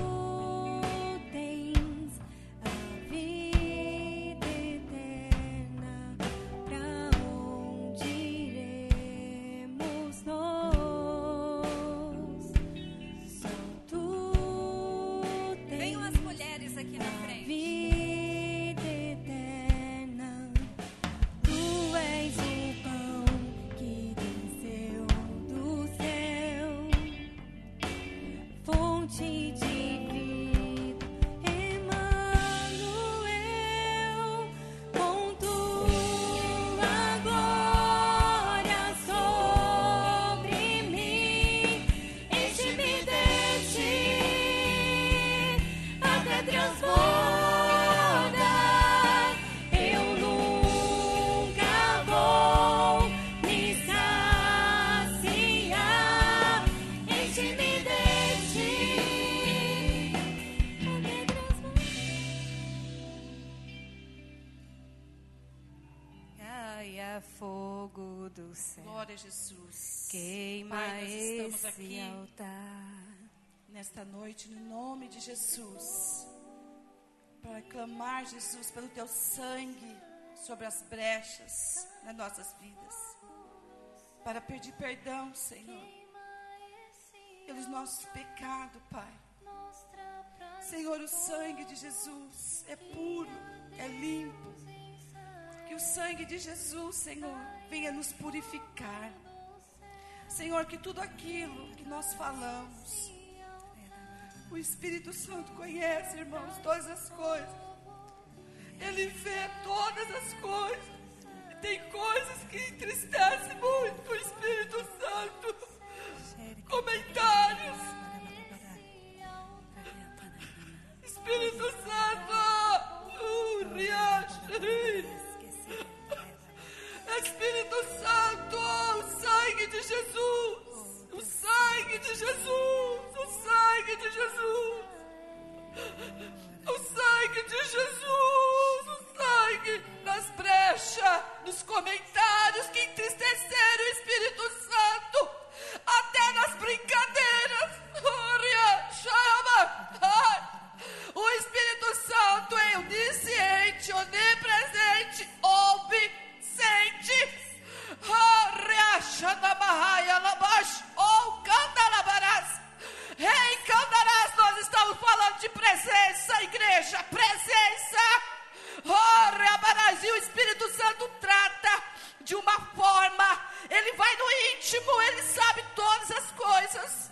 [SPEAKER 5] fogo do céu.
[SPEAKER 7] Glória a Jesus.
[SPEAKER 5] Queima
[SPEAKER 7] Pai, nós estamos
[SPEAKER 5] esse
[SPEAKER 7] aqui
[SPEAKER 5] altar.
[SPEAKER 7] nesta noite, no nome de Jesus, para clamar, Jesus, pelo teu sangue sobre as brechas nas nossas vidas, para pedir perdão, Senhor, pelos nossos pecados, Pai. Senhor, o sangue de Jesus é puro, é limpo. Que o sangue de Jesus, Senhor, venha nos purificar. Senhor, que tudo aquilo que nós falamos, o Espírito Santo conhece, irmãos, todas as coisas. Ele vê todas as coisas. E tem coisas que entristecem muito o Espírito Santo. Comentários. Espírito Santo. Espírito Santo, o sangue de Jesus. O sangue de Jesus. O sangue de Jesus. O sangue de Jesus. O sangue nas brechas, nos comentários que entristeceram o Espírito Santo, até nas brincadeiras. O Espírito Santo é onisciente, onipresente, ouve, sente. Rei Candarás, nós estamos falando de presença, igreja, presença. E o Espírito Santo trata de uma forma, ele vai no íntimo, ele sabe todas as coisas.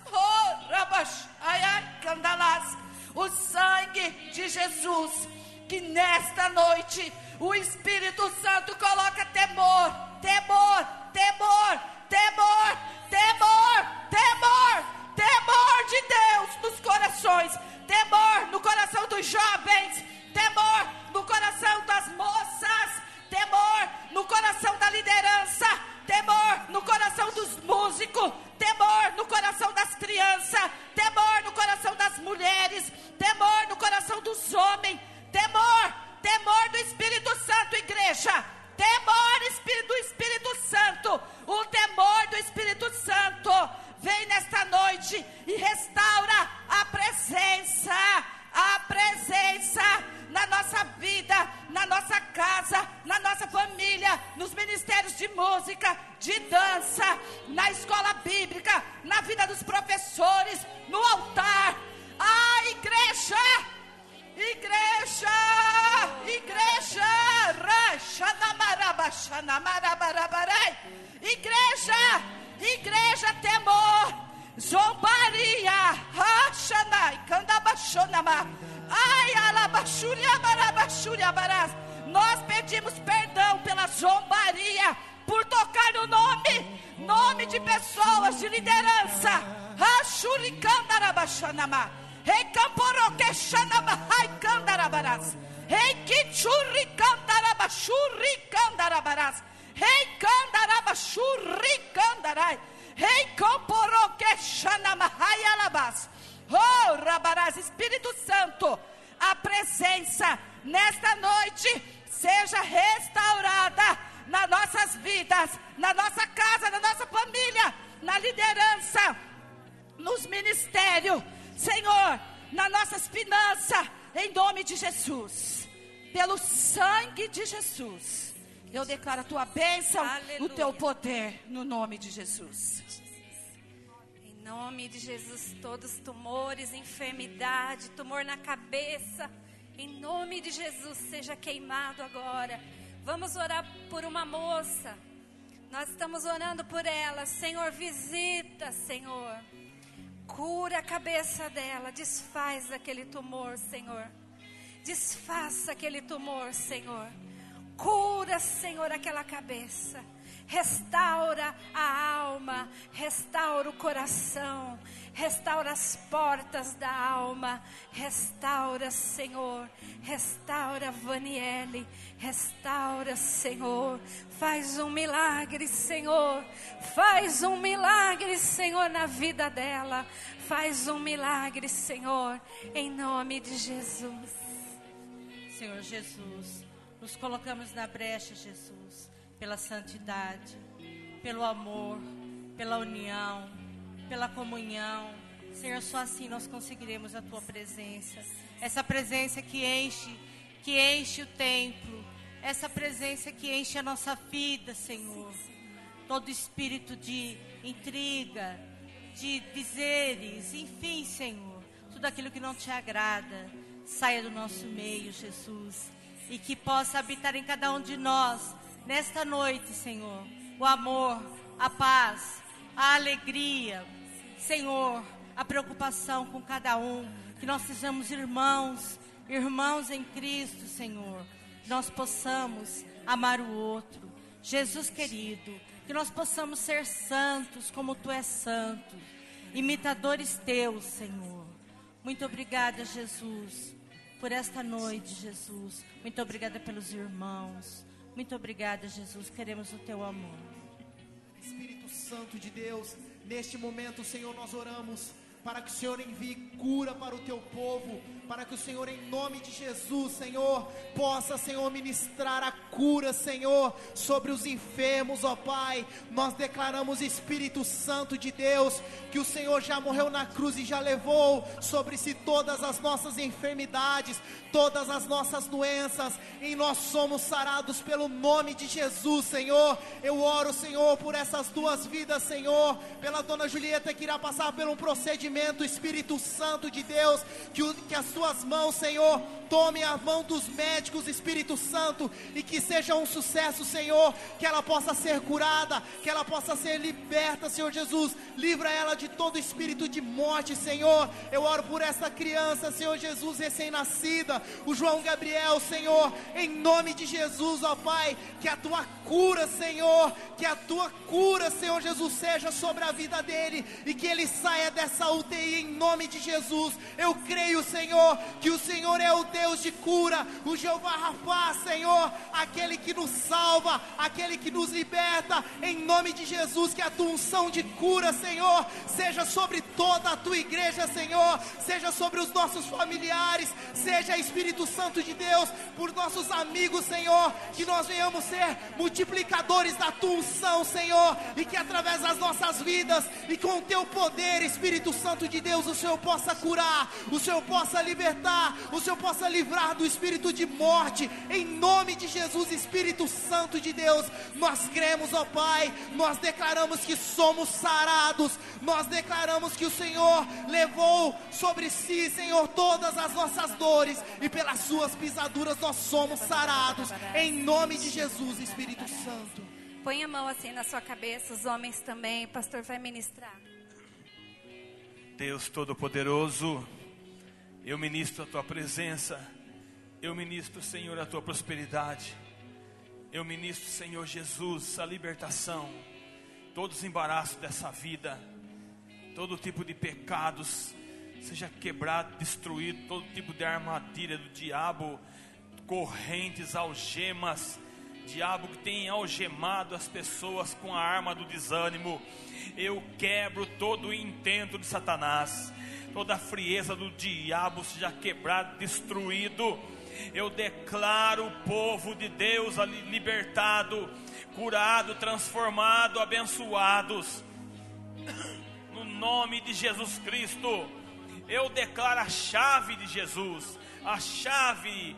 [SPEAKER 7] O sangue de Jesus, que nesta noite o Espírito Santo coloca temor, temor, temor, temor, temor, temor, temor de Deus nos corações, temor no coração dos jovens, temor no coração das moças, temor no coração da liderança, temor no coração dos músicos, temor no coração das crianças, temor no coração das mulheres, temor no coração dos homens, temor, temor do Espírito Santo, igreja, temor do Espírito Santo, o temor do Espírito Santo vem nesta noite e restaura a presença na nossa vida, na nossa casa, na nossa família, nos ministérios de música, de dança, na escola bíblica, na vida dos professores, no altar. A igreja, igreja, igreja, igreja, igreja, temor, zombaria, nós pedimos perdão pela zombaria, por tocar no nome de pessoas de liderança. Rei Camporoquexanama, Rai Candarabarás, Rei Kichurri Candarabachurri Candarabarás, Rei Candarabachurri Candarai, Rei Camporoquexanama, Rai Alabás. Oh, Rabarás, Espírito Santo, a presença nesta noite seja restaurada nas nossas vidas, na nossa casa, na nossa família, na liderança, nos ministérios, Senhor, nas nossas finanças, em nome de Jesus, pelo sangue de Jesus, eu declaro a tua bênção, o teu poder, no nome de Jesus.
[SPEAKER 5] Em nome de Jesus, todos tumores, enfermidade, tumor na cabeça, em nome de Jesus, seja queimado agora. Vamos orar por uma moça, nós estamos orando por ela. Senhor, visita, Senhor, cura a cabeça dela, desfaz aquele tumor, Senhor, desfaça aquele tumor, Senhor, cura, Senhor, aquela cabeça, restaura a alma, restaura o coração, restaura as portas da alma, restaura, Senhor, restaura Vaniele, restaura, Senhor, faz um milagre, Senhor, faz um milagre, Senhor, na vida dela, faz um milagre, Senhor, em nome de Jesus.
[SPEAKER 4] Senhor Jesus, nos colocamos na brecha, Jesus, pela santidade, pelo amor, pela união, pela comunhão. Senhor, só assim nós conseguiremos a Tua presença. Essa presença que enche o templo. Essa presença que enche a nossa vida, Senhor. Todo espírito de intriga, de dizeres, enfim, Senhor, tudo aquilo que não Te agrada, saia do nosso meio, Jesus. E que possa habitar em cada um de nós, nesta noite, Senhor, o amor, a paz, a alegria, Senhor, a preocupação com cada um, que nós sejamos irmãos em Cristo, Senhor, que nós possamos amar o outro, Jesus querido, que nós possamos ser santos como Tu és santo, imitadores Teus, Senhor. Muito obrigada, Jesus, por esta noite, Jesus. Muito obrigada pelos irmãos. Muito obrigada, Jesus. Queremos o Teu amor.
[SPEAKER 1] Espírito Santo de Deus, neste momento, Senhor, nós oramos para que o Senhor envie cura para o Teu povo, para que o Senhor, em nome de Jesus, Senhor, possa, Senhor, ministrar a cura, Senhor, sobre os enfermos, ó Pai. Nós declaramos, Espírito Santo de Deus, que o Senhor já morreu na cruz e já levou sobre si todas as nossas enfermidades, todas as nossas doenças, e nós somos sarados pelo nome de Jesus, Senhor. Eu oro, Senhor, por essas duas vidas, Senhor, pela dona Julieta que irá passar por um procedimento. Espírito Santo de Deus, que as Tuas mãos, Senhor, tome a mão dos médicos, Espírito Santo, e que seja um sucesso, Senhor, que ela possa ser curada, que ela possa ser liberta, Senhor Jesus. Livra ela de todo espírito de morte, Senhor. Eu oro por essa criança, Senhor Jesus, recém-nascida, o João Gabriel, Senhor, em nome de Jesus, ó Pai, que a Tua cura, Senhor, que a Tua cura, Senhor Jesus, seja sobre a vida dele, e que ele saia dessa UTI em nome de Jesus. Eu creio, Senhor, que o Senhor é o Deus de cura, o Jeová Rafá, Senhor, aquele que nos salva, aquele que nos liberta, em nome de Jesus. Que a Tua unção de cura, Senhor, seja sobre toda a Tua igreja, Senhor, seja sobre os nossos familiares, seja, Espírito Santo de Deus, por nossos amigos, Senhor, que nós venhamos ser multiplicadores da Tua unção, Senhor, e que através das nossas vidas e com o Teu poder, Espírito Santo de Deus, o Senhor possa curar, o Senhor possa libertar, o Senhor possa livrar do espírito de morte, em nome de Jesus. Espírito Santo de Deus, nós cremos, ó Pai, nós declaramos que somos sarados, nós declaramos que o Senhor levou sobre si, Senhor, todas as nossas dores, e pelas Suas pisaduras nós somos sarados, em nome de Jesus. Espírito Santo,
[SPEAKER 5] Põe a mão assim na sua cabeça, os homens também, o pastor vai ministrar.
[SPEAKER 8] Deus Todo-Poderoso, eu ministro a Tua presença, eu ministro, Senhor, a Tua prosperidade, eu ministro, Senhor Jesus, a libertação, todos os embaraços dessa vida, todo tipo de pecados seja quebrado, destruído, todo tipo de armadilha do diabo, correntes, algemas, diabo que tem algemado as pessoas com a arma do desânimo. Eu quebro todo o intento de Satanás, toda a frieza do diabo seja quebrado, destruído. Eu declaro o povo de Deus ali libertado, curado, transformado, abençoados, no nome de Jesus Cristo. Eu declaro a chave de Jesus, a chave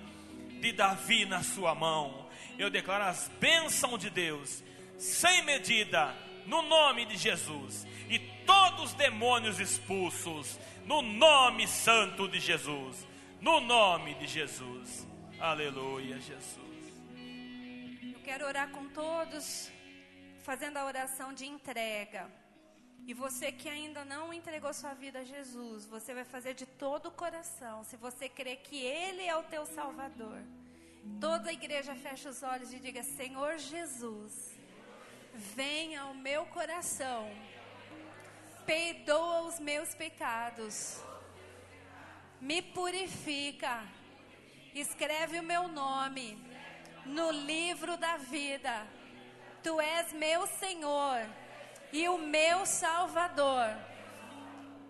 [SPEAKER 8] de Davi na sua mão. Eu declaro as bênçãos de Deus, sem medida, no nome de Jesus. E todos os demônios expulsos, no nome santo de Jesus. No nome de Jesus. Aleluia, Jesus.
[SPEAKER 5] Eu quero orar com todos, fazendo a oração de entrega. E você que ainda não entregou sua vida a Jesus, você vai fazer de todo o coração, se você crê que Ele é o teu Salvador. Toda a igreja fecha os olhos e diga: Senhor Jesus, venha ao meu coração, perdoa os meus pecados, me purifica, escreve o meu nome no livro da vida. Tu és meu Senhor e o meu Salvador.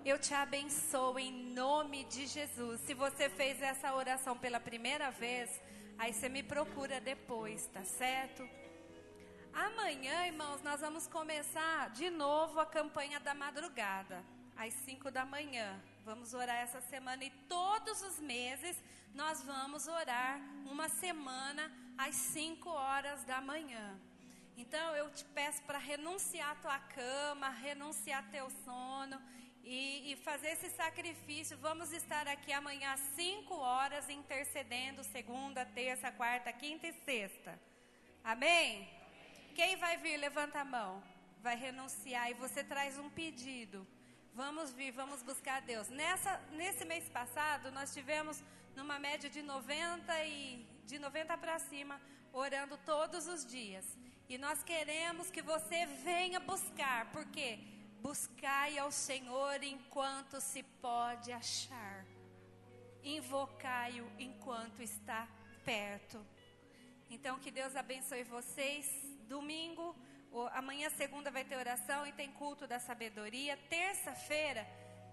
[SPEAKER 5] Eu te abençoo em nome de Jesus. Se você fez essa oração pela primeira vez, aí você me procura depois, tá certo? Amanhã, irmãos, nós vamos começar de novo a campanha da madrugada, às 5 da manhã. Vamos orar essa semana e todos os meses nós vamos orar uma semana às 5 horas da manhã. Então eu te peço para renunciar a tua cama, renunciar teu sono e fazer esse sacrifício. Vamos estar aqui amanhã às 5 horas intercedendo segunda, terça, quarta, quinta e sexta. Amém? Quem vai vir, levanta a mão. Vai renunciar e você traz um pedido. Vamos vir, vamos buscar a Deus. Nesse mês passado, nós tivemos numa média de 90 para cima, orando todos os dias. E nós queremos que você venha buscar, porque buscai ao Senhor enquanto se pode achar. Invocai-o enquanto está perto. Então, que Deus abençoe vocês. Domingo, amanhã, segunda, vai ter oração e tem culto da sabedoria. Terça-feira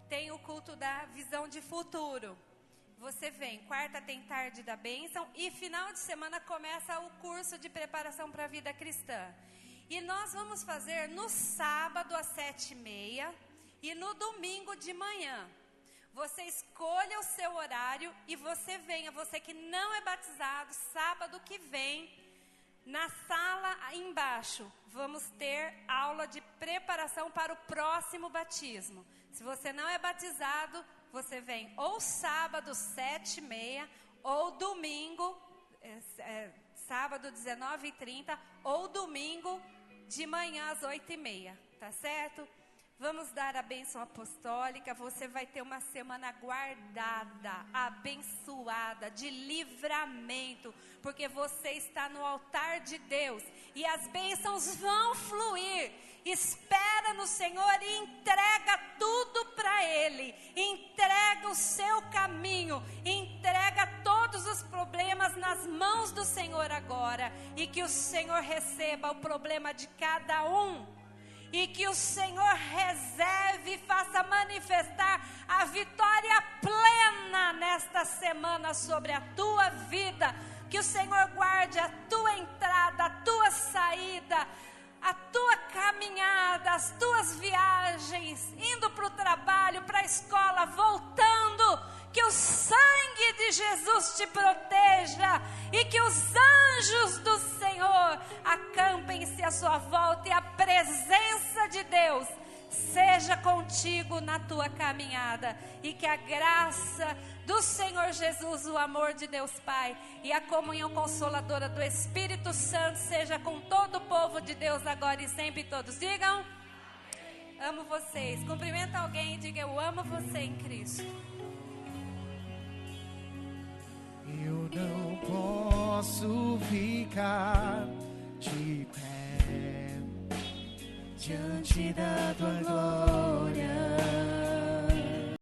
[SPEAKER 5] tem o culto da visão de futuro. Você vem. Quarta tem tarde da bênção. E final de semana começa o curso de preparação para a vida cristã. E nós vamos fazer no sábado às 7h30 e no domingo de manhã. Você escolha o seu horário e você venha. Você que não é batizado, sábado que vem, na sala embaixo, vamos ter aula de preparação para o próximo batismo. Se você não é batizado, você vem ou sábado 7h30, ou domingo, sábado 19h30, ou domingo de manhã às 8h30, tá certo? Vamos dar a bênção apostólica. Você vai ter uma semana guardada, abençoada, de livramento, porque você está no altar de Deus e as bênçãos vão fluir. Espera no Senhor e entrega tudo para Ele. Entrega o seu caminho, entrega todos os problemas nas mãos do Senhor agora, e que o Senhor receba o problema de cada um. E que o Senhor reserve e faça manifestar a vitória plena nesta semana sobre a tua vida. Que o Senhor guarde a tua entrada, a tua saída, a tua caminhada, as tuas viagens, indo para o trabalho, para a escola, voltando. Que o sangue de Jesus te proteja e que os anjos do Senhor acampem-se à sua volta e a presença de Deus seja contigo na tua caminhada. E que a graça do Senhor Jesus, o amor de Deus Pai e a comunhão consoladora do Espírito Santo seja com todo o povo de Deus agora e sempre. Todos digam: amo vocês. Cumprimenta alguém e diga: eu amo você em Cristo.
[SPEAKER 1] Eu não posso ficar de pé diante da tua glória.